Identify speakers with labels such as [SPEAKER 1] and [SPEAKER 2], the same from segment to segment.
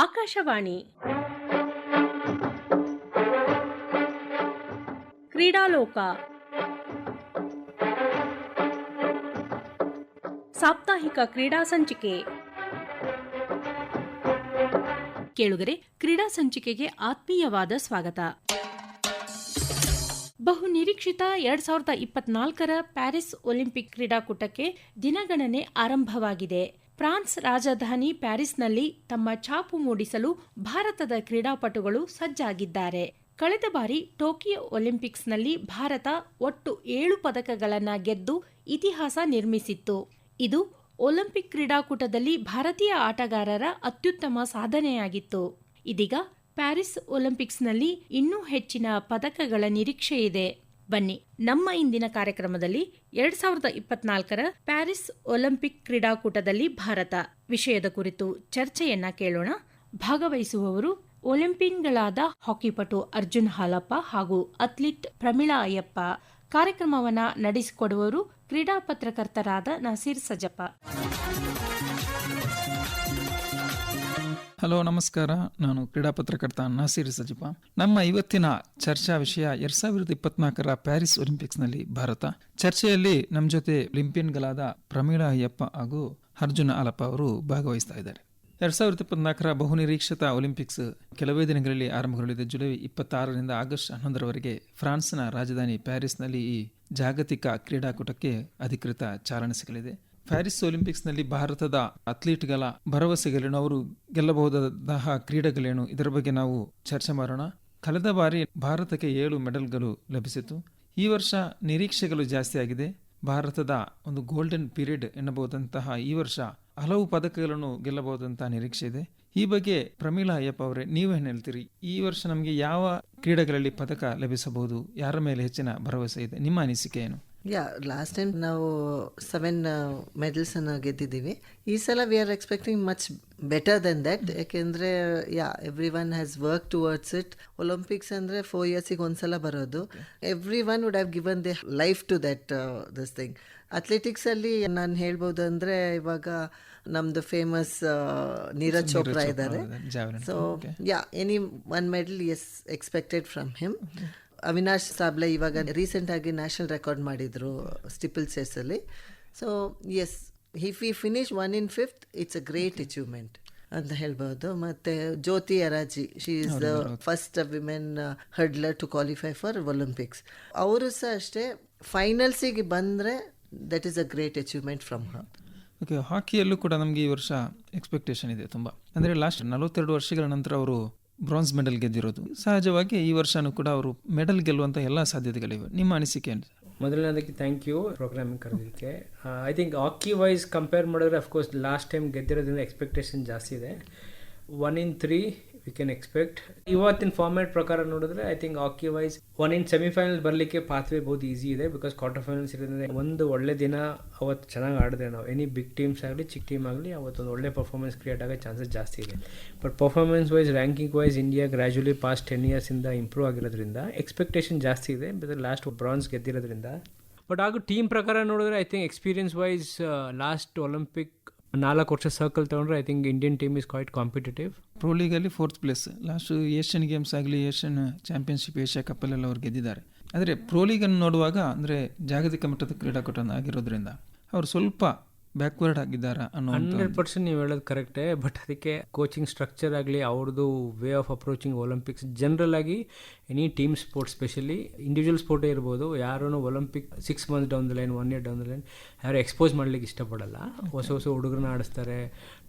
[SPEAKER 1] ಆಕಾಶವಾಣಿ ಕ್ರೀಡಾಲೋಕ ಸಾಪ್ತಾಹಿಕ ಕ್ರೀಡಾ ಸಂಚಿಕೆ. ಕೇಳುಗರೆ, ಕ್ರೀಡಾ ಸಂಚಿಕೆಗೆ ಆತ್ಮೀಯವಾದ ಸ್ವಾಗತ. ಬಹು ನಿರೀಕ್ಷಿತ 2024ರ ಪ್ಯಾರಿಸ್ ಒಲಿಂಪಿಕ್ ಕ್ರೀಡಾಕೂಟಕ್ಕೆ ದಿನಗಣನೆ ಆರಂಭವಾಗಿದೆ. ಫ್ರಾನ್ಸ್ ರಾಜಧಾನಿ ಪ್ಯಾರಿಸ್ನಲ್ಲಿ ತಮ್ಮ ಛಾಪು ಮೂಡಿಸಲು ಭಾರತದ ಕ್ರೀಡಾಪಟುಗಳು ಸಜ್ಜಾಗಿದ್ದಾರೆ. ಕಳೆದ ಬಾರಿ ಟೋಕಿಯೋ ಒಲಿಂಪಿಕ್ಸ್ನಲ್ಲಿ ಭಾರತ ಒಟ್ಟು 7 ಪದಕಗಳನ್ನು ಗೆದ್ದು ಇತಿಹಾಸ ನಿರ್ಮಿಸಿತ್ತು. ಇದು ಒಲಿಂಪಿಕ್ ಕ್ರೀಡಾಕೂಟದಲ್ಲಿ ಭಾರತೀಯ ಆಟಗಾರರ ಅತ್ಯುತ್ತಮ ಸಾಧನೆಯಾಗಿತ್ತು. ಇದೀಗ ಪ್ಯಾರಿಸ್ ಒಲಿಂಪಿಕ್ಸ್ನಲ್ಲಿ ಇನ್ನೂ ಹೆಚ್ಚಿನ ಪದಕಗಳ ನಿರೀಕ್ಷೆ ಇದೆ. ಬನ್ನಿ, ನಮ್ಮ ಇಂದಿನ ಕಾರ್ಯಕ್ರಮದಲ್ಲಿ 2024ರ ಪ್ಯಾರಿಸ್ ಒಲಿಂಪಿಕ್ ಕ್ರೀಡಾಕೂಟದಲ್ಲಿ ಭಾರತ ವಿಷಯದ ಕುರಿತು ಚರ್ಚೆಯನ್ನ ಕೇಳೋಣ. ಭಾಗವಹಿಸುವವರು ಒಲಿಂಪಿಯನ್ಗಳಾದ ಹಾಕಿಪಟು ಅರ್ಜುನ್ ಹಾಲಪ್ಪ ಹಾಗೂ ಅಥ್ಲೀಟ್ ಪ್ರಮೀಳಾ ಅಯ್ಯಪ್ಪ. ಕಾರ್ಯಕ್ರಮವನ್ನು ನಡೆಸಿಕೊಡುವವರು ಕ್ರೀಡಾ ಪತ್ರಕರ್ತರಾದ ನಸೀರ್ ಸಜಪ್ಪ.
[SPEAKER 2] ಹಲೋ, ನಮಸ್ಕಾರ. ನಾನು ಕ್ರೀಡಾ ಪತ್ರಕರ್ತ ನಸೀರ್ ಸಜಪ್ಪ. ನಮ್ಮ ಇವತ್ತಿನ ಚರ್ಚಾ ವಿಷಯ 2024ರ ಪ್ಯಾರಿಸ್ ಒಲಿಂಪಿಕ್ಸ್ನಲ್ಲಿ ಭಾರತ. ಚರ್ಚೆಯಲ್ಲಿ ನಮ್ಮ ಜೊತೆ ಒಲಿಂಪಿಯನ್ಗಳಾದ ಪ್ರಮೀಳಾ ಅಯ್ಯಪ್ಪ ಹಾಗೂ ಅರ್ಜುನ್ ಹಾಲಪ್ಪ ಅವರು ಭಾಗವಹಿಸ್ತಾ ಇದ್ದಾರೆ. 2024ರ ಬಹುನಿರೀಕ್ಷಿತ ಒಲಿಂಪಿಕ್ಸ್ ಕೆಲವೇ ದಿನಗಳಲ್ಲಿ ಆರಂಭಗೊಳ್ಳಲಿದೆ. ಜುಲೈ 26ರಿಂದ ಆಗಸ್ಟ್ 11ರವರೆಗೆ ಫ್ರಾನ್ಸ್ನ ರಾಜಧಾನಿ ಪ್ಯಾರಿಸ್ನಲ್ಲಿ ಈ ಜಾಗತಿಕ ಕ್ರೀಡಾಕೂಟಕ್ಕೆ ಅಧಿಕೃತ ಚಾಲನೆ ಸಿಗಲಿದೆ. ಪ್ಯಾರಿಸ್ ಒಲಿಂಪಿಕ್ಸ್ನಲ್ಲಿ ಭಾರತದ ಅಥ್ಲೀಟ್ಗಳ ಭರವಸೆಗಳೇನು, ಅವರು ಗೆಲ್ಲಬಹುದಾದ ಕ್ರೀಡೆಗಳೇನು, ಇದರ ಬಗ್ಗೆ ನಾವು ಚರ್ಚೆ ಮಾಡೋಣ. ಕಳೆದ ಬಾರಿ ಭಾರತಕ್ಕೆ 7 ಮೆಡಲ್ಗಳು ಲಭಿಸಿತು. ಈ ವರ್ಷ ನಿರೀಕ್ಷೆಗಳು ಜಾಸ್ತಿ ಆಗಿದೆ. ಭಾರತದ ಒಂದು ಗೋಲ್ಡನ್ ಪೀರಿಯಡ್ ಎನ್ನಬಹುದಂತಹ ಈ ವರ್ಷ ಹಲವು ಪದಕಗಳನ್ನು ಗೆಲ್ಲಬಹುದಂತಹ ನಿರೀಕ್ಷೆ ಇದೆ. ಈ ಬಗ್ಗೆ ಪ್ರಮೀಳಾ ಅಯ್ಯಪ್ಪ ಅವರೇ, ನೀವೇನು ಹೇಳ್ತೀರಿ? ಈ ವರ್ಷ ನಮಗೆ ಯಾವ ಕ್ರೀಡೆಗಳಲ್ಲಿ ಪದಕ ಲಭಿಸಬಹುದು? ಯಾರ ಮೇಲೆ ಹೆಚ್ಚಿನ ಭರವಸೆ ಇದೆ? ನಿಮ್ಮ ಅನಿಸಿಕೆ ಏನು?
[SPEAKER 3] ಲಾಸ್ಟ್ ಟೈಮ್ ನಾವು 7 ಮೆಡಲ್ಸ್ ಅನ್ನು ಗೆದ್ದಿದ್ದೀವಿ. ಈ ಸಲ we are expecting much better than that. ಯಾಕೆಂದರೆ every one has work towards it. Olympics ಅಂದರೆ 4 ಇಯರ್ಸಿಗೆ ಒಂದ್ಸಲ ಬರೋದು. Every one would have given they life to that this thing. ಅಥ್ಲೆಟಿಕ್ಸಲ್ಲಿ ನಾನು ಹೇಳ್ಬೋದು ಅಂದರೆ ಇವಾಗ ನಮ್ಮದು ಫೇಮಸ್ ನೀರಜ್ ಚೋಪ್ರಾ ಇದ್ದಾರೆ. So any 1 medal is expected from him. Avinash Sable ಇವಾಗ ರೀಸೆಂಟ್ ಆಗಿ ನ್ಯಾಷನಲ್ ರೆಕಾರ್ಡ್ ಮಾಡಿದ್ರು ಸ್ಟಿಪಲ್ ಚೆಸ್ ಅಲ್ಲಿ. So yes, if we finish 1 in 5th it's a great achievement ಅಂತ ಹೇಳ್ಬೋದು. ಮತ್ತೆ Jyothi Yarraji, she is the first women hurdler to qualify for Olympics. ಅವರು ಸಹ ಅಷ್ಟೇ ಫೈನಲ್ಸಿಗೆ ಬಂದರೆ that is a great achievement from her.
[SPEAKER 2] Okay, ಹಾಕಿಯಲ್ಲೂ ಕೂಡ ನಮಗೆ ಈ ವರ್ಷ ಎಕ್ಸ್ಪೆಕ್ಟೇಷನ್ ಇದೆ ತುಂಬ. ಅಂದರೆ ಲಾಸ್ಟ್ 42 ವರ್ಷಗಳ ನಂತರ ಅವರು ಬ್ರಾನ್ಸ್ ಮೆಡಲ್ ಗೆದ್ದಿರೋದು. ಸಹಜವಾಗಿ ಈ ವರ್ಷನೂ ಕೂಡ ಅವರು ಮೆಡಲ್ ಗೆಲ್ಲುವಂಥ ಎಲ್ಲ ಸಾಧ್ಯತೆಗಳಿವೆ. ನಿಮ್ಮ ಅನಿಸಿಕೆ ಏನು?
[SPEAKER 4] ಮೊದಲನೇದಕ್ಕೆ ಥ್ಯಾಂಕ್ ಯು ಪ್ರೋಗ್ರಾಮಿಂಗ್ ಕರೆದಿದ್ದಕ್ಕೆ. I think hockey wise compare ಮಾಡಿದ್ರೆ ಅಫ್ಕೋರ್ಸ್ ಲಾಸ್ಟ್ ಟೈಮ್ ಗೆದ್ದಿರೋದ್ರಿಂದ ಎಕ್ಸ್ಪೆಕ್ಟೇಷನ್ ಜಾಸ್ತಿ ಇದೆ. 1 in 3 ವಿ ಕ್ಯಾನ್ ಎಕ್ಸ್ಪೆಕ್ಟ್. ಇವತ್ತಿನ ಫಾರ್ಮ್ಯಾಟ್ ಪ್ರಕಾರ ನೋಡಿದ್ರೆ I think hockey wise 1 in semifinal ಬರಲಿಕ್ಕೆ ಪಾತ್ವೇ ಬಹುದು ಈಸಿ ಇದೆ. ಬಿಕಾಸ್ ಕ್ವಾರ್ಟರ್ ಫೈನಲ್ಸ್ ಇರೋದ್ರಿಂದ ಒಂದು ಒಳ್ಳೆ ದಿನ ಅವತ್ತು ಚೆನ್ನಾಗಿ ಆಡಿದ್ರೆ ನಾವು ಎನಿ ಬಿಗ್ ಟೀಮ್ಸ್ ಆಗಲಿ ಚಿಕ್ಕ ಟೀಮ್ ಆಗಲಿ ಅವತ್ತೊಂದು ಒಳ್ಳೆ ಪರ್ಫಾರ್ಮೆನ್ಸ್ ಕ್ರಿಯೇಟ್ ಆಗೋ ಚಾನ್ಸಸ್ ಜಾಸ್ತಿ ಇದೆ. But performance wise ranking wise India gradually past 10 yearsಯಿಂದ ಇಂಪ್ರೂವ್ ಆಗಿರೋದ್ರಿಂದ ಎಕ್ಸ್ಪೆಕ್ಟೇಷನ್ ಜಾಸ್ತಿ ಇದೆ. ಬಿಕಾಸ್ ಲಾಸ್ಟ್ ಬ್ರಾನ್ಸ್ ಗೆದ್ದಿರೋದ್ರಿಂದ. ಬಟ್ ಹಾಗೂ ಟೀಮ್ ಪ್ರಕಾರ ನೋಡಿದ್ರೆ I think experience wise last Olympic 4 ವರ್ಷ ಸರ್ಕಲ್ ತಗೊಂಡ್ರೆ I think Indian team is quite competitive.
[SPEAKER 2] Pro ಲೀಗಲ್ಲಿ 4th place. Last Asian Games ಆಗಲಿ, ಏಷ್ಯನ್ ಚಾಂಪಿಯನ್ಶಿಪ್, ಏಷ್ಯಾ ಕಪ್ಪಲ್ಲೆಲ್ಲ ಅವ್ರು ಗೆದ್ದಿದ್ದಾರೆ. ಆದರೆ ಪ್ರೋ ಲೀಗನ್ನು ನೋಡುವಾಗ ಅಂದರೆ ಜಾಗತಿಕ ಮಟ್ಟದ ಕ್ರೀಡಾಕೂಟ ಆಗಿರೋದ್ರಿಂದ ಅವರು ಸ್ವಲ್ಪ ಬ್ಯಾಕ್ವರ್ಡ್ ಆಗಿದ್ದಾರೆ ಅನ್ನೋ
[SPEAKER 4] 100% ನೀವು ಹೇಳೋದು ಕರೆಕ್ಟೇ. ಬಟ್ ಅದಕ್ಕೆ ಕೋಚಿಂಗ್ ಸ್ಟ್ರಕ್ಚರ್ ಆಗಲಿ, ಅವ್ರದ್ದು way of approaching Olympics, general ಆಗಿ any team sports, specially individual ಸ್ಪೋರ್ಟೇ ಇರ್ಬೋದು, ಯಾರೂ Olympic 6 months down the line, 1 year down the line ಯಾರು ಎಕ್ಸ್ಪೋಸ್ ಮಾಡ್ಲಿಕ್ಕೆ ಇಷ್ಟಪಡಲ್ಲ. ಹೊಸ ಹುಡುಗರನ್ನ ಆಡಿಸ್ತಾರೆ,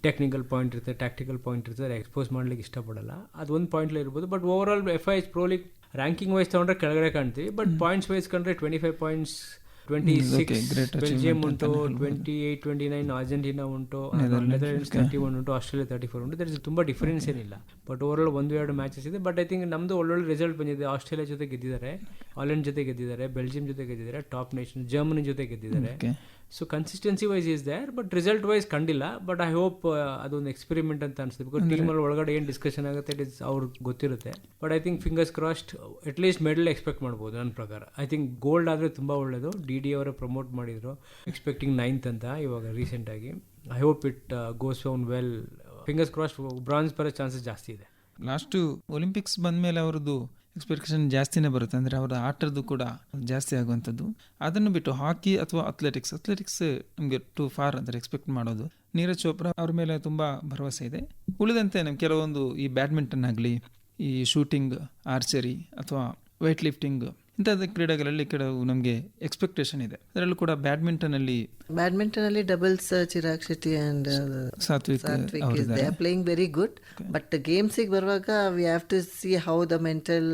[SPEAKER 4] ಟೆಕ್ನಿಕಲ್ ಪಾಯಿಂಟ್ ಇರ್ತದೆ, ಟ್ಯಾಕ್ಟಿಕಲ್ ಪಾಯಿಂಟ್ ಇರ್ತದೆ, ಎಕ್ಸ್ಪೋಸ್ ಮಾಡ್ಲಿಕ್ಕೆ ಇಷ್ಟಪಡಲ್ಲ. ಅದು ಒಂದು ಪಾಯಿಂಟ್ಲೇ ಇರ್ಬೋದು. But over all FIS pro league ranking wise ತೊಗೊಂಡ್ರೆ ಕೆಳಗಡೆ ಕಾಣ್ತೀವಿ. ಬಟ್ ಪಾಯಿಂಟ್ಸ್ ವೈಸ್ ಕಂಡ್ರೆ 25 points, 26 ಬೆಲ್ಜಿಯಂ ಉಂಟು, 28, 29 ಅರ್ಜೆಂಟೀನಾ ಉಂಟು, ನೆದರ್ಲ್ಯಾಂಡ್ಸ್ 31 ಉಂಟು, ಆಸ್ಟ್ರೇಲಿಯಾ 34 ಉಂಟು. ದರ್ ಇಸ್ ತುಂಬ ಡಿಫರೆನ್ಸ್ ಏನಿಲ್ಲ. ಬಟ್ ಓವರ್ ಆಲ್ 1-2 ಮ್ಯಾಚಸ್ ಇದೆ. ಬಟ್ ಐ ಥಿಂಕ್ ನಮ್ಮದು ಒಳ್ಳೊಳ್ಳೆ ರಿಸಲ್ಟ್ ಬಂದಿದೆ. ಆಸ್ಟ್ರೇಲಿಯಾ ಜೊತೆ ಗೆದ್ದಿದ್ದಾರೆ, ಹಾಲೆಂಡ್ ಜೊತೆ ಗೆದ್ದಿದ್ದಾರೆ, ಬೆಲ್ಜಿಯಂ ಜೊತೆ ಗೆದ್ದಿದ್ದಾರೆ, ಟಾಪ್ ನೇಷನ್ ಜರ್ಮನಿ ಜೊತೆ ಗೆದ್ದಿದ್ದಾರೆ. So consistency wise is there, but result wise ಕಂಡಿಲ್ಲ. ಬಟ್ ಐ ಹೋಪ್ ಅದೊಂದು ಎಕ್ಸ್ಪೆರಿಮೆಂಟ್ ಅಂತ ಅನಿಸುತ್ತೆ. ಬಿಕಾಸ್ ಟೀಮಲ್ಲಿ ಒಳಗಡೆ ಏನು ಡಿಸ್ಕಷನ್ ಆಗುತ್ತೆ ಇಟ್ ಇಸ್ ಅವ್ರಿಗೆ ಗೊತ್ತಿರುತ್ತೆ. But I think fingers crossed at least medal expect ಮಾಡ್ಬೋದು ನನ್ನ ಪ್ರಕಾರ. ಐ ಥಿಂಕ್ ಗೋಲ್ಡ್ ಆದರೆ ತುಂಬ ಒಳ್ಳೆಯದು. DD ಅವರೇ ಪ್ರಮೋಟ್ ಮಾಡಿದರು, ಎಕ್ಸ್ಪೆಕ್ಟಿಂಗ್ 9th ಅಂತ ಇವಾಗ ರೀಸೆಂಟಾಗಿ. I hope it goes on well fingers cross bronze ಬರೋ ಚಾನ್ಸಸ್ ಜಾಸ್ತಿ ಇದೆ.
[SPEAKER 2] ಲಾಸ್ಟು ಒಲಿಂಪಿಕ್ಸ್ ಬಂದಮೇಲೆ ಅವ್ರದ್ದು ಎಕ್ಸ್ಪೆಕ್ಟೇಷನ್ ಜಾಸ್ತಿನೇ ಬರುತ್ತೆ, ಅಂದರೆ ಅವರ ಆಟದ್ದು ಕೂಡ ಜಾಸ್ತಿ ಆಗುವಂಥದ್ದು. ಅದನ್ನು ಬಿಟ್ಟು ಹಾಕಿ ಅಥವಾ ಅಥ್ಲೆಟಿಕ್ಸ್ ನಮಗೆ ಟು ಫಾರ್ ಅಂದರೆ ಎಕ್ಸ್ಪೆಕ್ಟ್ ಮಾಡೋದು. ನೀರಜ್ ಚೋಪ್ರಾ ಅವ್ರ ಮೇಲೆ ತುಂಬ ಭರವಸೆ ಇದೆ. ಉಳಿದಂತೆ ನಮ್ಗೆ ಕೆಲವೊಂದು ಈ ಬ್ಯಾಡ್ಮಿಂಟನ್ ಆಗಲಿ, ಈ ಶೂಟಿಂಗ್, ಆರ್ಚರಿ ಅಥವಾ ವೇಟ್ ಲಿಫ್ಟಿಂಗ್ ಇಂಥದ್ದು ಕ್ರೀಡೆಗಳಲ್ಲಿ ಕೆಲವು ನಮಗೆ ಎಕ್ಸ್ಪೆಕ್ಟೇಷನ್ ಇದೆ. ಅದರಲ್ಲೂ ಕೂಡ ಬ್ಯಾಡ್ಮಿಂಟನಲ್ಲಿ
[SPEAKER 3] doubles Chirag Shetty and
[SPEAKER 2] Satwik
[SPEAKER 3] they are playing very good. But ಗೇಮ್ಸಿಗೆ ಬರುವಾಗ we have to see how the mental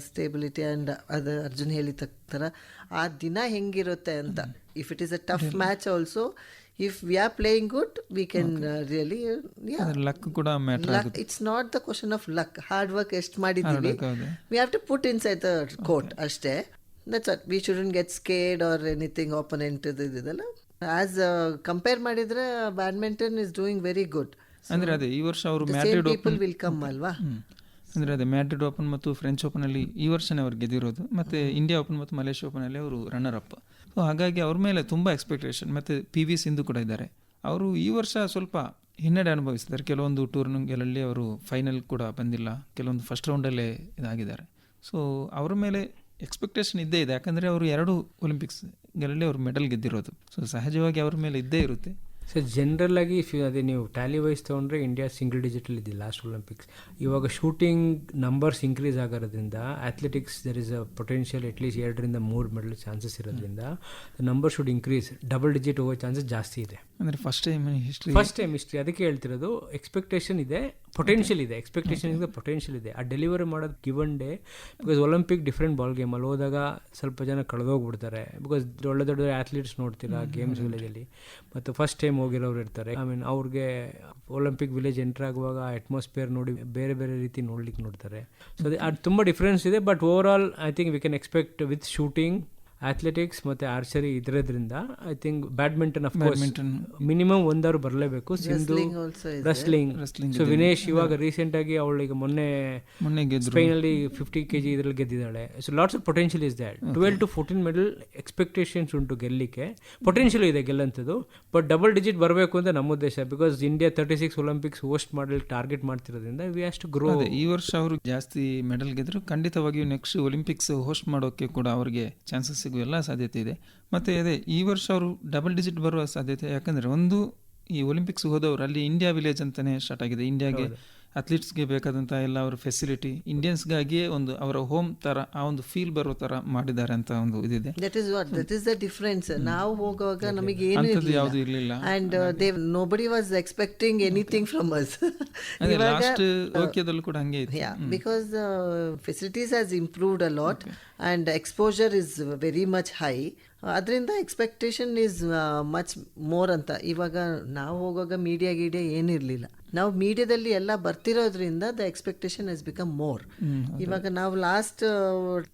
[SPEAKER 3] stability and ಅದು ಅರ್ಜುನ್ ಹೇಳಿದ ಥರ ಆ ದಿನ ಹೆಂಗಿರುತ್ತೆ ಅಂತ. If it is a tough match also, if we are playing good, we can really
[SPEAKER 2] luck kuda matter agutte.
[SPEAKER 3] It's not the question of luck. Hard work est madiddivi, we have to put inside the court ashte. That's what, we shouldn't get scared or anything. Opponent ididalla as compare madidre badminton is doing very good.
[SPEAKER 2] ಅಂದ್ರೆ ಅದೇ ಈ ವರ್ಷ ಅವರು
[SPEAKER 3] Madrid open will come ಅಲ್ವಾ.
[SPEAKER 2] ಅಂದರೆ ಅದೇ Madrid open ಮತ್ತು French ಓಪನಲ್ಲಿ ಈ ವರ್ಷನೇ ಅವ್ರು ಗೆದ್ದಿರೋದು. ಮತ್ತು ಇಂಡಿಯಾ ಓಪನ್ ಮತ್ತು ಮಲೇಷ್ಯಾ ಓಪನಲ್ಲಿ ಅವರು ರನ್ನರ್ ಅಪ್. ಸೊ ಹಾಗಾಗಿ ಅವ್ರ ಮೇಲೆ ತುಂಬ ಎಕ್ಸ್ಪೆಕ್ಟೇಷನ್. ಮತ್ತು PV ಸಿಂಧು ಕೂಡ ಇದ್ದಾರೆ. ಅವರು ಈ ವರ್ಷ ಸ್ವಲ್ಪ ಹಿನ್ನಡೆ ಅನುಭವಿಸಿದ್ದಾರೆ. ಕೆಲವೊಂದು ಟೂರ್ನಮೆಂಟ್ಗಳಲ್ಲಿ ಅವರು ಫೈನಲ್ ಕೂಡ ಬಂದಿಲ್ಲ, ಕೆಲವೊಂದು ಫಸ್ಟ್ ರೌಂಡಲ್ಲೇ ಇದಾಗಿದ್ದಾರೆ. ಸೊ ಅವ್ರ ಮೇಲೆ ಎಕ್ಸ್ಪೆಕ್ಟೇಷನ್ ಇದ್ದೇ ಇದೆ, ಯಾಕಂದರೆ ಅವರು 2 ಒಲಿಂಪಿಕ್ಸ್ಗಳಲ್ಲಿ ಅವರು ಮೆಡಲ್ ಗೆದ್ದಿರೋದು. ಸೊ ಸಹಜವಾಗಿ ಅವ್ರ ಮೇಲೆ ಇದ್ದೇ ಇರುತ್ತೆ.
[SPEAKER 4] ಸೊ ಜನರಲ್ ಆಗಿ ಅದೇ ನೀವು ಟ್ಯಾಲಿ ವೈಸ್ ತೊಗೊಂಡ್ರೆ ಇಂಡಿಯಾ ಸಿಂಗಲ್ ಡಿಜಿಟಲ್ ಇದೆ ಲಾಸ್ಟ್ ಒಲಿಂಪಿಕ್ಸ್. ಇವಾಗ ಶೂಟಿಂಗ್ ನಂಬರ್ಸ್ ಇನ್ಕ್ರೀಸ್ ಆಗಿರೋದ್ರಿಂದ athletics there is a potential at least 2-3 medal chances ಇರೋದ್ರಿಂದ the number should increase. Double digit ಹೋಗೋ ಚಾನ್ಸಸ್ ಜಾಸ್ತಿ ಇದೆ.
[SPEAKER 2] ಅಂದರೆ ಫಸ್ಟ್ ಟೈಮ್
[SPEAKER 4] ಹಿಸ್ಟ್ರಿ. ಅದಕ್ಕೆ ಹೇಳ್ತಿರೋದು ಎಕ್ಸ್ಪೆಕ್ಟೇಷನ್ ಇದೆ, ಪೊಟೆನ್ಷಿಯಲ್ ಇದೆ. ಎಕ್ಸ್ಪೆಕ್ಟೇಷನ್ ಇದೆ, ಪೊಟೆನ್ಷಿಯಲ್ ಇದೆ. ಆ ಡೆಲಿವರಿ ಮಾಡೋದು given day. Because Olympic different ball game. ಅಲ್ಲಿ ಹೋದಾಗ ಸ್ವಲ್ಪ ಜನ ಕಳೆದೋಗ್ಬಿಡ್ತಾರೆ. ಬಿಕಾಸ್ ದೊಡ್ಡ ಆ್ಯಥ್ಲೀಟ್ಸ್ ನೋಡ್ತೀರಾ ಗೇಮ್ಸ್ ವಿಲೇಜಲ್ಲಿ, ಮತ್ತು ಫಸ್ಟ್ ಟೈಮ್ ಹೋಗಿರೋರು ಇರ್ತಾರೆ. ಐ ಮೀನ್ ಅವ್ರಿಗೆ ಒಲಿಂಪಿಕ್ ವಿಲೇಜ್ ಎಂಟರ್ ಆಗುವಾಗ ಅಟ್ಮಾಸ್ಫಿಯರ್ ನೋಡಿ ಬೇರೆ ಬೇರೆ ರೀತಿ ನೋಡ್ತಾರೆ. ಸೊ ಅದು ತುಂಬ ಡಿಫ್ರೆನ್ಸ್ ಇದೆ. But over all I think we can expect with shooting, athletics ಮತ್ತು ಆರ್ಚರಿ ಇದರಿಂದ I think badminton of course minimum ಒಂದಾರು ಬರಲೇಬೇಕು. ಸಿಂಧು, ರೆಸ್ಲಿಂಗ್. ಸೊ ವಿನೇಶ್ ಇವಾಗ ರೀಸೆಂಟ್ ಆಗಿ ಅವಳಿಗೆ ಮೊನ್ನೆ ಸ್ಪೈನಲ್ಲಿ 50 kg ಇದರಲ್ಲಿ ಗೆದ್ದಿದ್ದಾಳೆ. So lots of potential is that. 12 to 14 medal expectations ಉಂಟು ಗೆಲ್ಲಿಕ್ಕೆ. ಪೊಟೆನ್ಷಿಯಲ್ ಇದೆ ಗೆಲ್ಲಂಥದ್ದು. ಬಟ್ ಡಬಲ್ ಡಿಜಿಟ್ ಬರಬೇಕು ಅಂತ ನಮ್ಮ ಉದ್ದೇಶ. ಬಿಕಾಸ್ ಇಂಡಿಯಾ 36 ಒಲಿಂಪಿಕ್ಸ್ ಹೋಸ್ಟ್ ಮಾಡಲು ಟಾರ್ಗೆಟ್ ಮಾಡ್ತಿರೋದ್ರಿಂದ ವಿ ಹ್ಯಾವ್ ಟು ಗ್ರೋ.
[SPEAKER 2] ಈ ವರ್ಷ ಅವರು ಜಾಸ್ತಿ ಮೆಡಲ್ ಗೆದ್ರು ಖಂಡಿತವಾಗಿಯೂ ನೆಕ್ಸ್ಟ್ ಒಲಿಂಪಿಕ್ಸ್ ಹೋಸ್ಟ್ ಮಾಡೋಕ್ಕೆ ಕೂಡ ಅವರಿಗೆ ಚಾನ್ಸಸ್ ಎಲ್ಲ ಸಾಧ್ಯತೆ ಇದೆ. ಮತ್ತು ಅದೇ ಈ ವರ್ಷ ಅವರು ಡಬಲ್ ಡಿಜಿಟ್ ಬರುವ ಸಾಧ್ಯತೆ. ಯಾಕಂದರೆ ಒಂದು ಈ ಒಲಿಂಪಿಕ್ಸ್ ಹೋದವರು ಅಲ್ಲಿ ಇಂಡಿಯಾ ವಿಲೇಜ್ ಅಂತಲೇ ಸ್ಟಾರ್ಟ್ ಆಗಿದೆ. ಇಂಡಿಯಾಗೆ ಅಥ್ಲೀಟ್ಸ್ಗೆ ಬೇಕಾದಂಥ ಎಲ್ಲ ಅವರ ಫೆಸಿಲಿಟಿ ಇಂಡಿಯನ್ಸ್ಗಾಗಿಯೇ ಒಂದು ಅವರ ಹೋಮ್ ಥರ ಆ ಒಂದು ಫೀಲ್ ಬರೋ ಥರ ಮಾಡಿದ್ದಾರೆ ಅಂತ ಒಂದು ಇದಿದೆ.
[SPEAKER 3] That is the difference. ನಾವು ಹೋಗುವಾಗ ನಮಗೆ ಏನು
[SPEAKER 2] ಯಾವುದು ಇರಲಿಲ್ಲ
[SPEAKER 3] and nobody was expecting anything from us.
[SPEAKER 2] Last ಟೋಕಿಯೋದಲ್ಲೂ ಕೂಡ ಹಂಗೆ ಇತ್ತು.
[SPEAKER 3] Because facilities has improved a lot and exposure is very much high. ಅದರಿಂದ ಎಕ್ಸ್ಪೆಕ್ಟೇಷನ್ ಈಸ್ ಮಚ್ ಮೋರ್ ಅಂತ. ಇವಾಗ ನಾವು ಹೋಗುವಾಗ ಮೀಡಿಯಾ ಏನಿರಲಿಲ್ಲ. ನಾವು ಮೀಡಿಯಾದಲ್ಲಿ ಎಲ್ಲ ಬರ್ತಿರೋದ್ರಿಂದ the expectation has become more. ಇವಾಗ ನಾವು ಲಾಸ್ಟ್